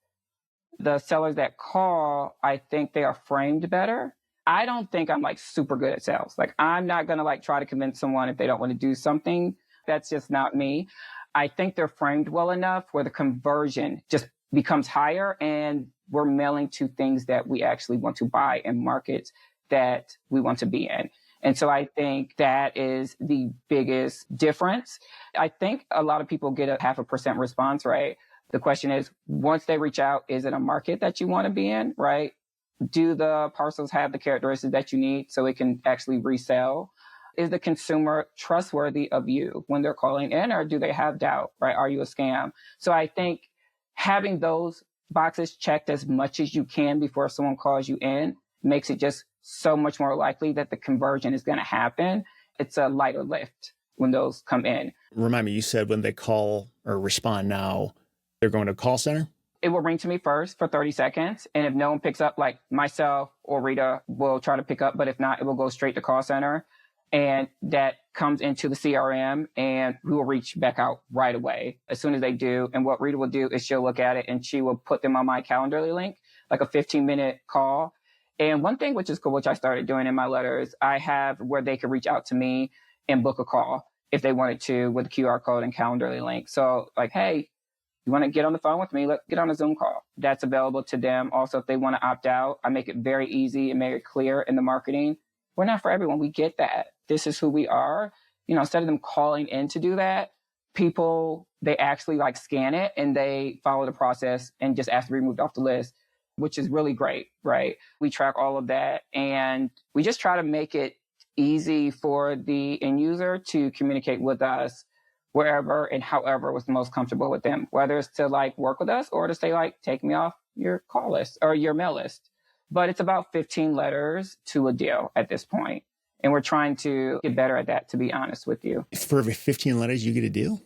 the sellers that call, I think they are framed better. I don't think I'm like super good at sales. Like I'm not going to like try to convince someone if they don't want to do something. That's just not me. I think they're framed well enough where the conversion just becomes higher and we're mailing to things that we actually want to buy and markets that we want to be in. And so I think that is the biggest difference. I think a lot of people get a 0.5% response rate. The question is, once they reach out, is it a market that you want to be in, right? Do the parcels have the characteristics that you need so it can actually resell? Is the consumer trustworthy of you when they're calling in, or do they have doubt, right? Are you a scam? So I think having those boxes checked as much as you can before someone calls you in makes it just so much more likely that the conversion is going to happen. It's a lighter lift when those come in. Remind me, you said when they call or respond now, they're going to a call center? It will ring to me first for 30 seconds. And if no one picks up, like myself or Rita will try to pick up, but if not, it will go straight to call center. And that comes into the CRM and we will reach back out right away as soon as they do. And what Rita will do is she'll look at it and she will put them on my Calendly link, like a 15-minute call. And one thing which is cool, which I started doing in my letters, I have where they could reach out to me and book a call if they wanted to with a QR code and Calendly link. So like, hey, you want to get on the phone with me? Let's get on a Zoom call. That's available to them. Also, if they want to opt out, I make it very easy and make it clear in the marketing. We're not for everyone. We get that. This is who we are. You know, instead of them calling in to do that, people, they actually like scan it and they follow the process and just ask to be removed off the list, which is really great, right? We track all of that and we just try to make it easy for the end user to communicate with us wherever and however was the most comfortable with them, whether it's to like work with us or to say like, take me off your call list or your mail list. But it's about 15 letters to a deal at this point. And we're trying to get better at that, to be honest with you. For every 15 letters, you get a deal?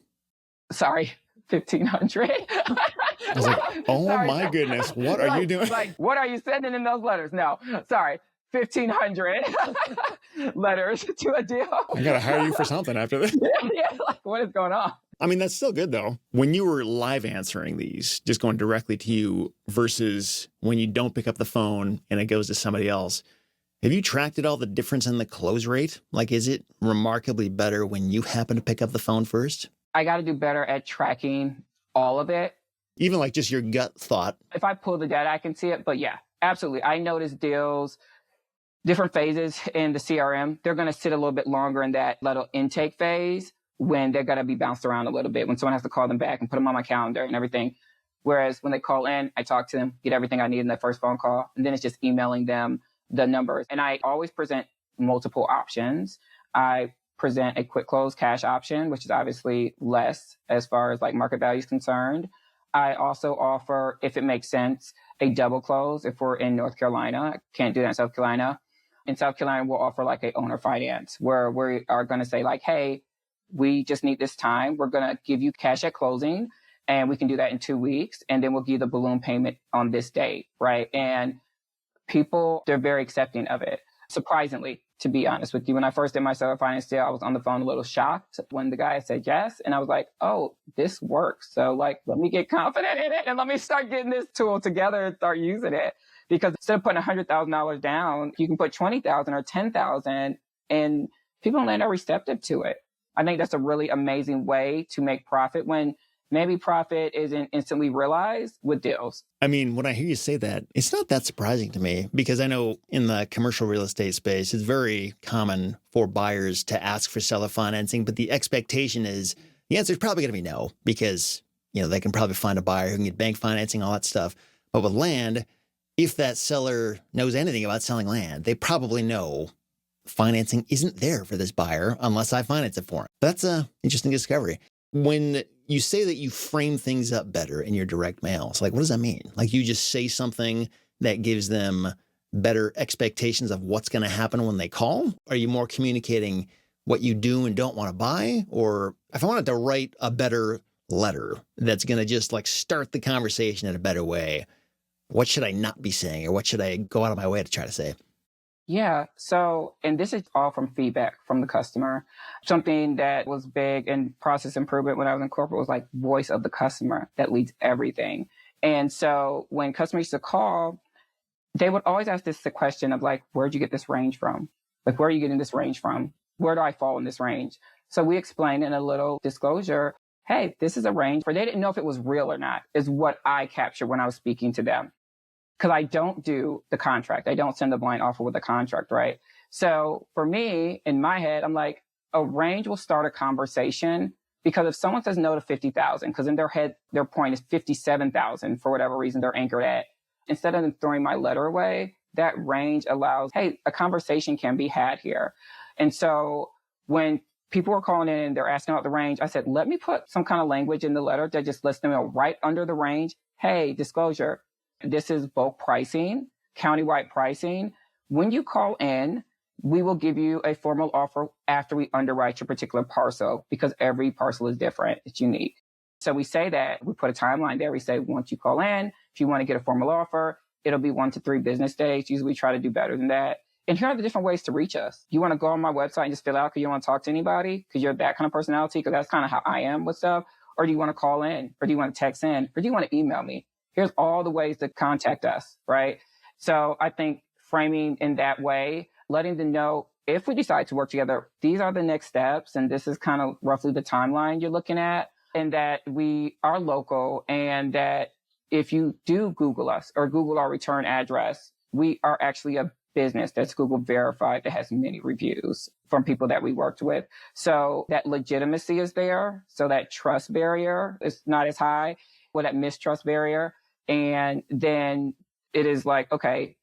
Sorry, 1,500. I was like, oh sorry. My goodness, what are you doing? Like, what are you sending in those letters? No, sorry, 1,500 letters to a deal. I got to hire you for something after this. Yeah, like what is going on? I mean, that's still good though. When you were live answering these, just going directly to you versus when you don't pick up the phone and it goes to somebody else, have you tracked at all the difference in the close rate? Like, is it remarkably better when you happen to pick up the phone first? I got to do better at tracking all of it. Even like just your gut thought. If I pull the data, I can see it. But yeah, absolutely. I notice deals, different phases in the CRM. They're going to sit a little bit longer in that little intake phase when they're going to be bounced around a little bit, when someone has to call them back and put them on my calendar and everything. Whereas when they call in, I talk to them, get everything I need in that first phone call. And then it's just emailing them the numbers. And I always present multiple options. I present a quick close cash option, which is obviously less as far as like market value is concerned. I also offer, if it makes sense, a double close if we're in North Carolina. Can't do that in South Carolina. In South Carolina, we'll offer like a owner finance where we are going to say like, hey, we just need this time. We're going to give you cash at closing and we can do that in 2 weeks. And then we'll give you the balloon payment on this date, right? And people, they're very accepting of it. Surprisingly, to be honest with you, when I first did my seller finance deal, I was on the phone a little shocked when the guy said yes. And I was like, oh, this works. So like, let me get confident in it and let me start getting this tool together and start using it. Because instead of putting $100,000 down, you can put $20,000 or $10,000 and people are not receptive to it. I think that's a really amazing way to make profit when maybe profit isn't instantly realized with deals. I mean, when I hear you say that, it's not that surprising to me because I know in the commercial real estate space, it's very common for buyers to ask for seller financing, but the expectation is the answer is probably going to be no because, you know, they can probably find a buyer who can get bank financing, all that stuff. But with land, if that seller knows anything about selling land, they probably know financing isn't there for this buyer unless I finance it for him. That's an interesting discovery. When you say that you frame things up better in your direct mails, like what does that mean? Like you just say something that gives them better expectations of what's going to happen when they call? Are you more communicating what you do and don't want to buy? Or if I wanted to write a better letter that's going to just like start the conversation in a better way, what should I not be saying or what should I go out of my way to try to say? Yeah. So, and this is all from feedback from the customer. Something that was big in process improvement when I was in corporate was like voice of the customer that leads everything. And so when customers used to call, they would always ask this the question of like, where'd you get this range from? Like, where are you getting this range from? Where do I fall in this range? So we explained in a little disclosure, hey, this is a range where they didn't know if it was real or not, is what I captured when I was speaking to them. Because I don't do the contract. I don't send a blind offer with a contract, right? So for me, in my head, I'm like, a range will start a conversation because if someone says no to 50,000, because in their head, their point is 57,000 for whatever reason they're anchored at, instead of them throwing my letter away, that range allows, hey, a conversation can be had here. And so when people were calling in and they're asking about the range, I said, let me put some kind of language in the letter that just lets them know right under the range, hey, disclosure, this is bulk pricing, countywide pricing. When you call in, we will give you a formal offer after we underwrite your particular parcel because every parcel is different. It's unique. So we say that, we put a timeline there. We say, once you call in, if you want to get a formal offer, it'll be 1 to 3 business days. Usually we try to do better than that. And here are the different ways to reach us. You want to go on my website and just fill out because you want to talk to anybody because you're that kind of personality, because that's kind of how I am with stuff. Or do you want to call in? Or do you want to text in? Or do you want to email me? Here's all the ways to contact us, right? So I think framing in that way, letting them know if we decide to work together, these are the next steps. And this is kind of roughly the timeline you're looking at. And that we are local and that if you do Google us or Google our return address, we are actually a business that's Google verified that has many reviews from people that we worked with. So that legitimacy is there. So that trust barrier is not as high, or that mistrust barrier. And then it is like, okay,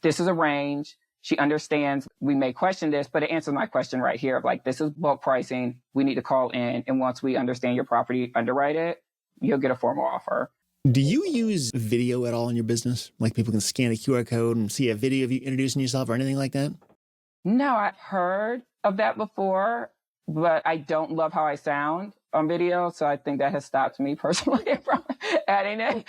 this is a range. She understands we may question this, but it answers my question right here of like, this is bulk pricing. We need to call in. And once we understand your property, underwrite it, you'll get a formal offer. Do you use video at all in your business? Like people can scan a QR code and see a video of you introducing yourself or anything like that? No, I've heard of that before, but I don't love how I sound on video. So I think that has stopped me personally from adding it.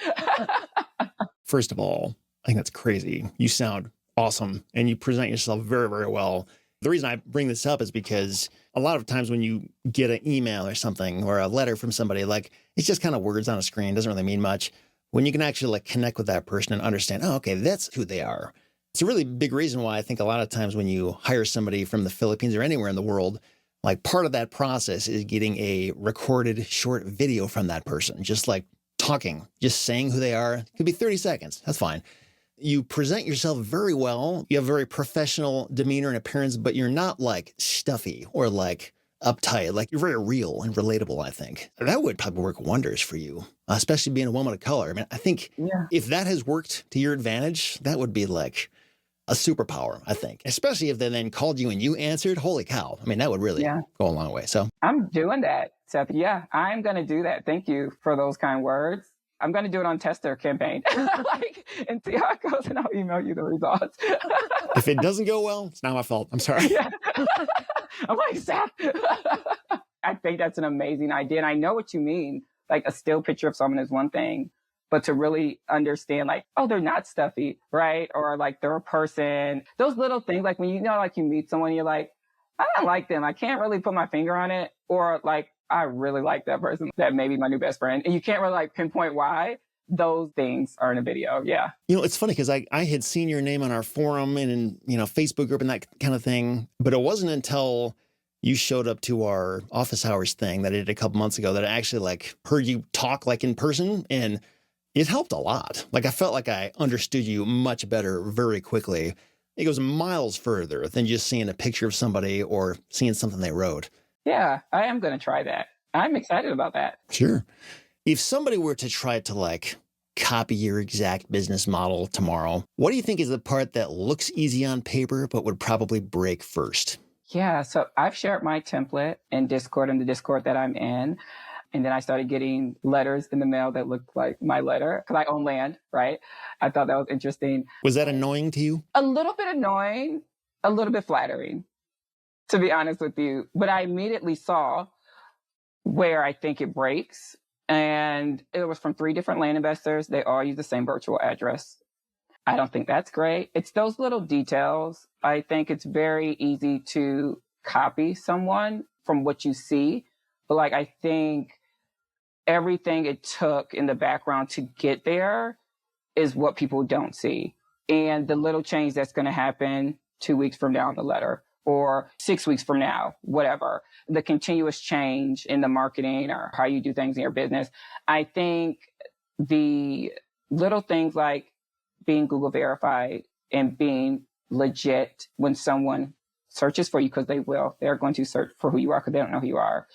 First of all, I think that's crazy. You sound awesome and you present yourself very, very well. The reason I bring this up is because a lot of times when you get an email or something or a letter from somebody, like it's just kind of words on a screen, doesn't really mean much. When you can actually like connect with that person and understand, oh, okay, that's who they are. It's a really big reason why I think a lot of times when you hire somebody from the Philippines or anywhere in the world, like part of that process is getting a recorded short video from that person, just like talking, just saying who they are. It could be 30 seconds. That's fine. You present yourself very well. You have a very professional demeanor and appearance, but you're not like stuffy or like uptight. Like you're very real and relatable, I think. That would probably work wonders for you, especially being a woman of color. I mean, I think if that has worked to your advantage, that would be like a superpower, I think. Especially if they then called you and you answered. Holy cow. I mean, that would really go a long way. So I'm doing that, Seth. Yeah, I'm going to do that. Thank you for those kind words. I'm going to do it on tester campaign and see how it goes, and I'll email you the results. If it doesn't go well, it's not my fault. I'm sorry. Yeah. I'm like, Seth. I think that's an amazing idea. And I know what you mean. Like a still picture of someone is one thing, but to really understand like, oh, they're not stuffy, right? Or like they're a person. Those little things, like when like you meet someone, you're like, I don't like them. I can't really put my finger on it. Or like, I really like that person. That may be my new best friend. And you can't really like pinpoint why. Those things are in a video. Yeah. It's funny because I had seen your name on our forum and in, Facebook group and that kind of thing. But it wasn't until you showed up to our office hours thing that I did a couple months ago that I actually like heard you talk like in person, and it helped a lot. Like I felt like I understood you much better very quickly. It goes miles further than just seeing a picture of somebody or seeing something they wrote. Yeah, I am going to try that. I'm excited about that. Sure. If somebody were to try to like copy your exact business model tomorrow, what do you think is the part that looks easy on paper but would probably break first? Yeah, so I've shared my template in Discord, in the Discord that I'm in. And then I started getting letters in the mail that looked like my letter because I own land, right? I thought that was interesting. Was that annoying to you? A little bit annoying, a little bit flattering, to be honest with you. But I immediately saw where I think it breaks. And it was from 3 different land investors. They all use the same virtual address. I don't think that's great. It's those little details. I think it's very easy to copy someone from what you see. But like, I think everything it took in the background to get there is what people don't see. And the little change that's going to happen 2 weeks from now in the letter or 6 weeks from now, whatever, the continuous change in the marketing or how you do things in your business. I think the little things like being Google verified and being legit when someone searches for you, because they're going to search for who you are because they don't know who you are.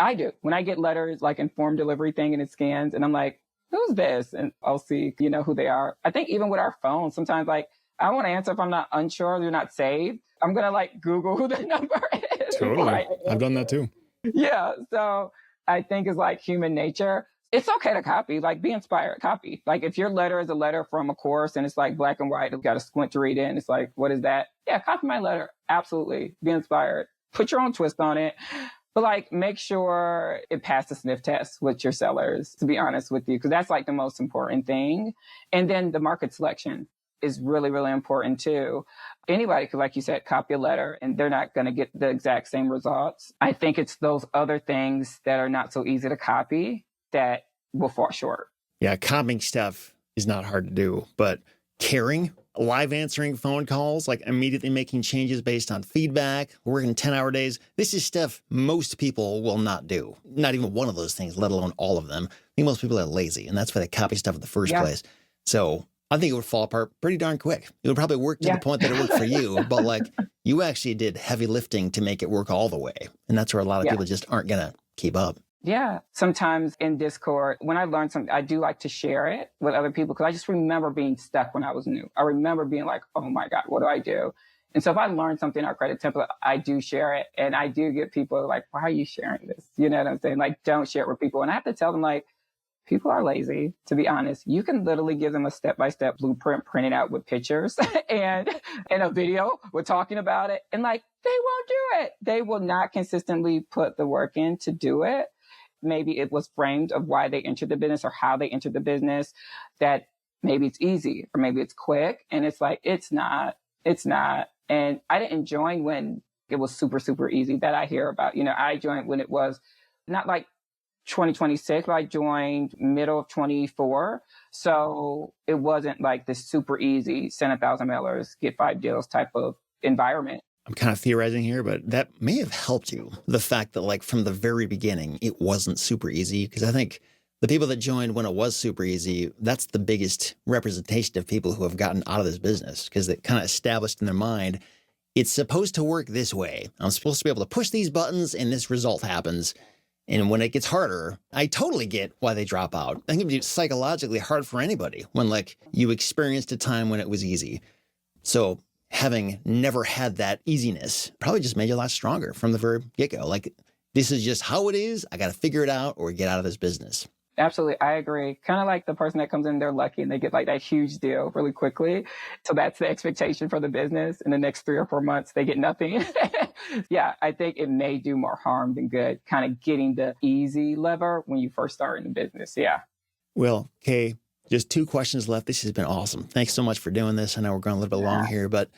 I do. When I get letters like informed delivery thing and it scans and I'm like, who's this? And I'll see, who they are. I think even with our phones, sometimes like I won't answer if I'm not unsure, they're not saved. I'm going to like Google who the number is. Totally. I've done that too. Yeah. So I think it's like human nature. It's okay to copy, like be inspired, copy. Like if your letter is a letter from a course and it's like black and white, you've got to squint to read it. And it's like, what is that? Yeah, copy my letter. Absolutely. Be inspired. Put your own twist on it. But like, make sure it passed the sniff test with your sellers, to be honest with you, because that's like the most important thing. And then the market selection is really, really important too. Anybody could, like you said, copy a letter and they're not going to get the exact same results. I think it's those other things that are not so easy to copy that will fall short. Yeah, copying stuff is not hard to do, but caring, live answering phone calls, like immediately making changes based on feedback, working 10-hour days. This is stuff most people will not do. Not even one of those things, let alone all of them. I think most people are lazy, and that's why they copy stuff in the first place. So I think it would fall apart pretty darn quick. It would probably work to the point that it worked for you, but like you actually did heavy lifting to make it work all the way. And that's where a lot of people just aren't going to keep up. Yeah. Sometimes in Discord, when I learn something, I do like to share it with other people because I just remember being stuck when I was new. I remember being like, oh my God, what do I do? And so if I learn something in our credit template, I do share it. And I do get people like, why are you sharing this? You know what I'm saying? Like, don't share it with people. And I have to tell them, like, people are lazy, to be honest. You can literally give them a step-by-step blueprint printed out with pictures and a video with talking about it. And like, they won't do it. They will not consistently put the work in to do it. Maybe it was framed of why they entered the business or how they entered the business, that maybe it's easy or maybe it's quick. And it's like, it's not. And I didn't join when it was super, super easy that I hear about. You know, I joined when it was not like 2026, but I joined middle of 24. So it wasn't like this super easy, send 1,000 mailers, get 5 deals type of environment. I'm kind of theorizing here, but that may have helped you. The fact that like from the very beginning, it wasn't super easy. Because I think the people that joined when it was super easy, that's the biggest representation of people who have gotten out of this business because they kind of established in their mind, it's supposed to work this way. I'm supposed to be able to push these buttons and this result happens. And when it gets harder, I totally get why they drop out. I think it'd be psychologically hard for anybody when like you experienced a time when it was easy. So having never had that easiness probably just made you a lot stronger from the very get-go. Like, this is just how it is. I got to figure it out or get out of this business. Absolutely. I agree. Kind of like the person that comes in, they're lucky and they get like that huge deal really quickly. So that's the expectation for the business. In the next 3 or 4 months, they get nothing. Yeah, I think it may do more harm than good, kind of getting the easy lever when you first start in the business. Yeah. Well, Kay, just 2 questions left. This has been awesome. Thanks so much for doing this. I know we're going a little bit long here, but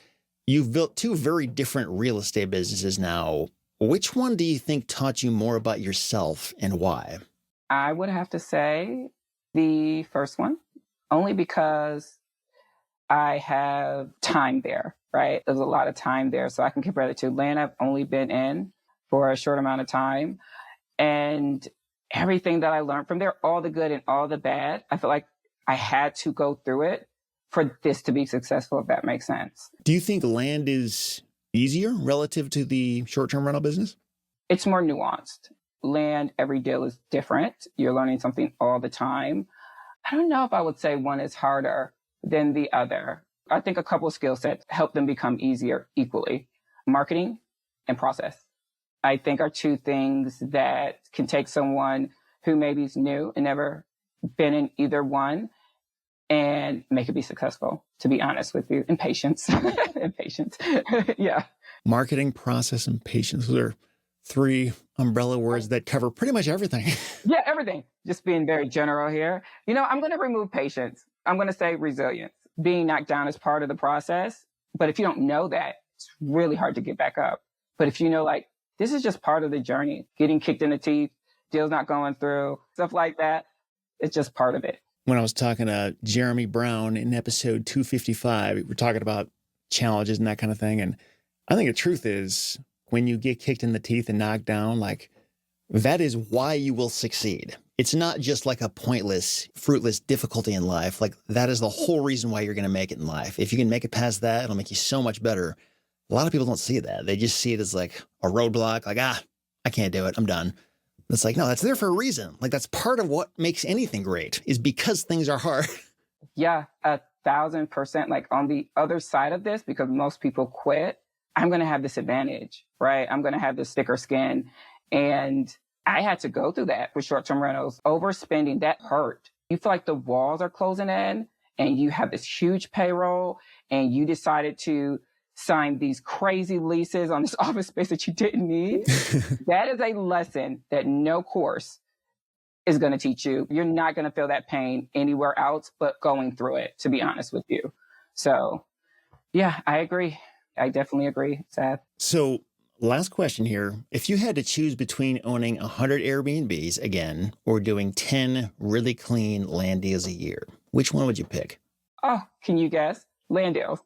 you've built 2 very different real estate businesses now. Which one do you think taught you more about yourself and why? I would have to say the first one, only because I have time there, right? There's a lot of time there. So I can compare it to land I've only been in for a short amount of time. And everything that I learned from there, all the good and all the bad, I feel like I had to go through it for this to be successful, if that makes sense. Do you think land is easier relative to the short-term rental business? It's more nuanced. Land, every deal is different. You're learning something all the time. I don't know if I would say one is harder than the other. I think a couple of skill sets help them become easier equally. Marketing and process, I think, are 2 things that can take someone who maybe is new and never been in either one and make it be successful, to be honest with you. And patience. And patience. Yeah. Marketing, process, and patience. Those are 3 umbrella words that cover pretty much everything. Yeah, everything. Just being very general here. You know, I'm going to remove patience. I'm going to say resilience. Being knocked down is part of the process. But if you don't know that, it's really hard to get back up. But if you know, like, this is just part of the journey, getting kicked in the teeth, deals not going through, stuff like that, it's just part of it. When I was talking to Jeremy Brown in episode 255, we were talking about challenges and that kind of thing. And I think the truth is, when you get kicked in the teeth and knocked down, like, that is why you will succeed. It's not just like a pointless, fruitless difficulty in life. Like, that is the whole reason why you're going to make it in life. If you can make it past that, it'll make you so much better. A lot of people don't see that. They just see it as like a roadblock, like, I can't do it, I'm done. It's like, no, that's there for a reason. Like, that's part of what makes anything great, is because things are hard. Yeah, 1,000%. Like, on the other side of this, because most people quit, I'm going to have this advantage, right? I'm going to have this thicker skin. And I had to go through that with short-term rentals. Overspending, that hurt. You feel like the walls are closing in and you have this huge payroll and you decided to sign these crazy leases on this office space that you didn't need. That is a lesson that no course is going to teach you. You're not going to feel that pain anywhere else but going through it, to be honest with you. So, yeah, I agree. I definitely agree, Seth. So, last question here. If you had to choose between owning 100 Airbnbs again or doing 10 really clean land deals a year, which one would you pick? Oh, can you guess? Land deals.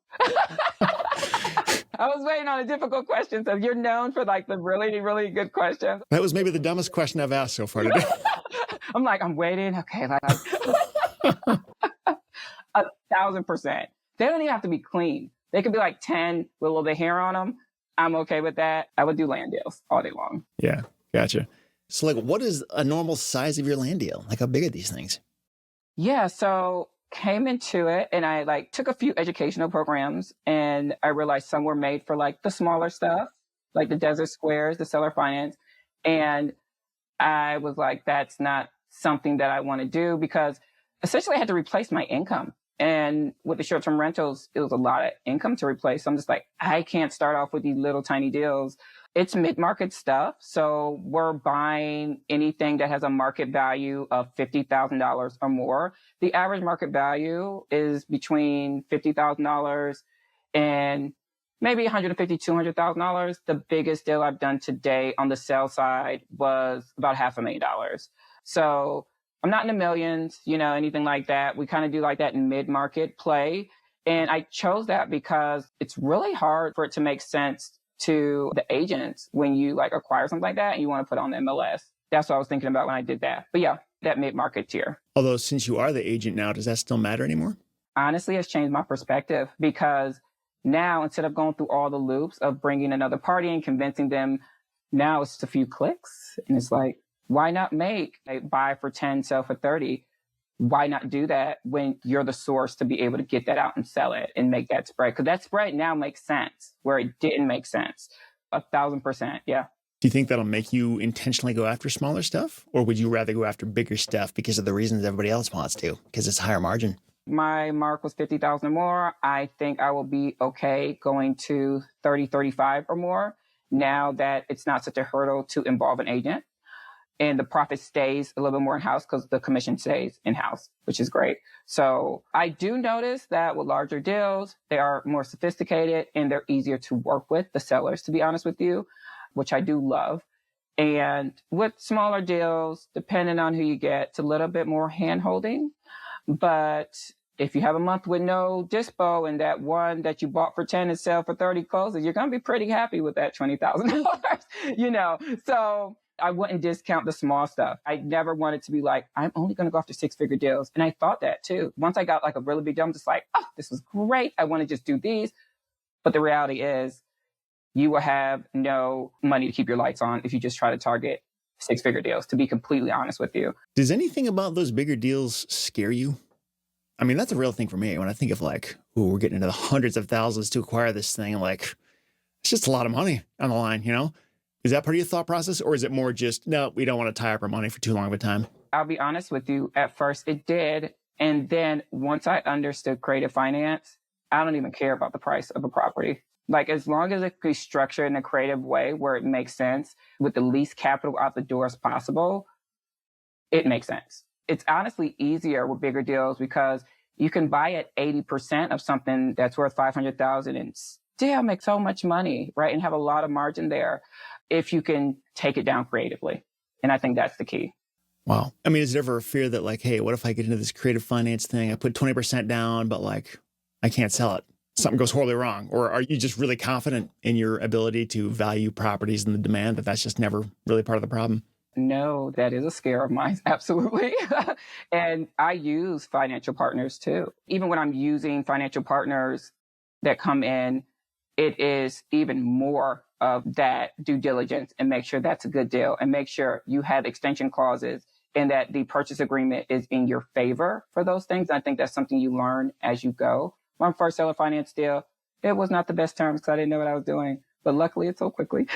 I was waiting on a difficult question. So you're known for like the really, really good questions. That was maybe the dumbest question I've asked so far today. I'm like, I'm waiting. Okay. Like 1,000%. They don't even have to be clean. They could be like 10 with a little bit of hair on them. I'm okay with that. I would do land deals all day long. Yeah, gotcha. So like, what is a normal size of your land deal? Like how big are these things? Yeah. So came into it and I like took a few educational programs and I realized some were made for like the smaller stuff, like the desert squares, the seller finance. And I was like, that's not something that I want to do because essentially I had to replace my income. And with the short-term rentals, it was a lot of income to replace. So I'm just like, I can't start off with these little tiny deals. It's mid-market stuff. So we're buying anything that has a market value of $50,000 or more. The average market value is between $50,000 and maybe $150,000, $200,000. The biggest deal I've done today on the sell side was about $500,000. So I'm not in the millions, anything like that. We kind of do like that in mid-market play. And I chose that because it's really hard for it to make sense to the agents when you like acquire something like that and you want to put on the MLS. That's what I was thinking about when I did that. But yeah, that mid-market tier. Although since you are the agent now, does that still matter anymore? Honestly, it's changed my perspective because now instead of going through all the loops of bringing another party and convincing them, now it's just a few clicks. And it's like, why not make a buy for 10, sell for 30? Why not do that when you're the source to be able to get that out and sell it and make that spread? Because that spread now makes sense where it didn't make sense. 1,000%. Yeah. Do you think that'll make you intentionally go after smaller stuff? Or would you rather go after bigger stuff because of the reasons everybody else wants to? Because it's higher margin. My mark was 50,000 or more. I think I will be okay going to 30, 35 or more now that it's not such a hurdle to involve an agent. And the profit stays a little bit more in-house because the commission stays in-house, which is great. So I do notice that with larger deals, they are more sophisticated and they're easier to work with, the sellers, to be honest with you, which I do love. And with smaller deals, depending on who you get, it's a little bit more hand-holding. But if you have a month with no dispo and that one that you bought for 10 and sell for 30 closes, you're going to be pretty happy with that $20,000, So I wouldn't discount the small stuff. I never wanted to be like, I'm only going to go after six-figure deals. And I thought that too. Once I got like a really big deal, I'm just like, oh, this is great. I want to just do these. But the reality is you will have no money to keep your lights on if you just try to target six-figure deals, to be completely honest with you. Does anything about those bigger deals scare you? I mean, that's a real thing for me. When I think of like, ooh, we're getting into the hundreds of thousands to acquire this thing, like, it's just a lot of money on the line, Is that part of your thought process? Or is it more just, no, we don't want to tie up our money for too long of a time? I'll be honest with you. At first it did. And then once I understood creative finance, I don't even care about the price of a property. Like as long as it can be structured in a creative way where it makes sense with the least capital out the door as possible, it makes sense. It's honestly easier with bigger deals because you can buy at 80% of something that's worth $500,000 and still make so much money, right? And have a lot of margin there if you can take it down creatively. And I think that's the key. Wow. I mean, is there ever a fear that like, hey, what if I get into this creative finance thing? I put 20% down, but like, I can't sell it. Something goes horribly wrong. Or are you just really confident in your ability to value properties and the demand that that's just never really part of the problem? No, that is a scare of mine. Absolutely. And I use financial partners too. Even when I'm using financial partners that come in, it is even more of that due diligence and make sure that's a good deal and make sure you have extension clauses and that the purchase agreement is in your favor for those things. I think that's something you learn as you go. My first seller finance deal, it was not the best terms because I didn't know what I was doing, but luckily it sold quickly.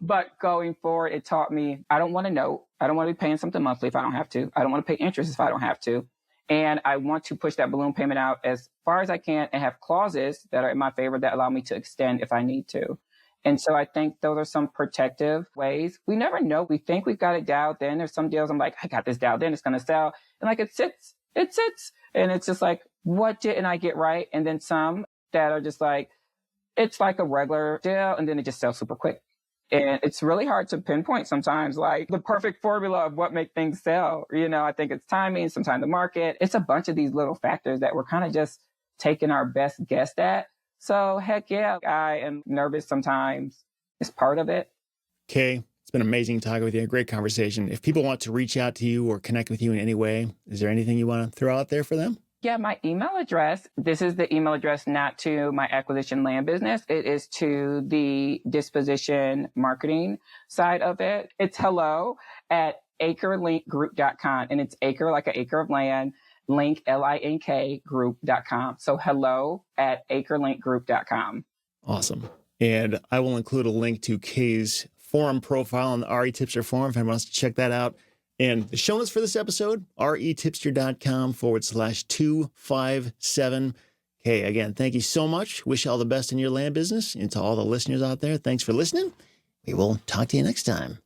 But going forward, it taught me I don't want to know. I don't want to be paying something monthly if I don't have to. I don't want to pay interest if I don't have to. And I want to push that balloon payment out as far as I can and have clauses that are in my favor that allow me to extend if I need to. And so I think those are some protective ways. We never know. We think we've got it dialed in. There's some deals I'm like, I got this dialed in. It's going to sell. And like it sits. And it's just like, what didn't I get right? And then some that are just like, it's like a regular deal. And then it just sells super quick. And it's really hard to pinpoint sometimes, like the perfect formula of what make things sell. I think it's timing, sometimes the market. It's a bunch of these little factors that we're kind of just taking our best guess at. So heck yeah, I am nervous sometimes. It's part of it. Kay, it's been amazing talking with you. A great conversation. If people want to reach out to you or connect with you in any way, is there anything you want to throw out there for them? Yeah, my email address, this is the email address not to my acquisition land business. It is to the disposition marketing side of it. It's hello@acrelinkgroup.com. And it's acre like an acre of land, link, LINK group.com. So hello@acrelinkgroup.com. Awesome. And I will include a link to Kay's forum profile on the REtipster forum if anyone wants to check that out. And the show notes for this episode, retipster.com/257. Kay, again, thank you so much. Wish you all the best in your land business. And to all the listeners out there, thanks for listening. We will talk to you next time.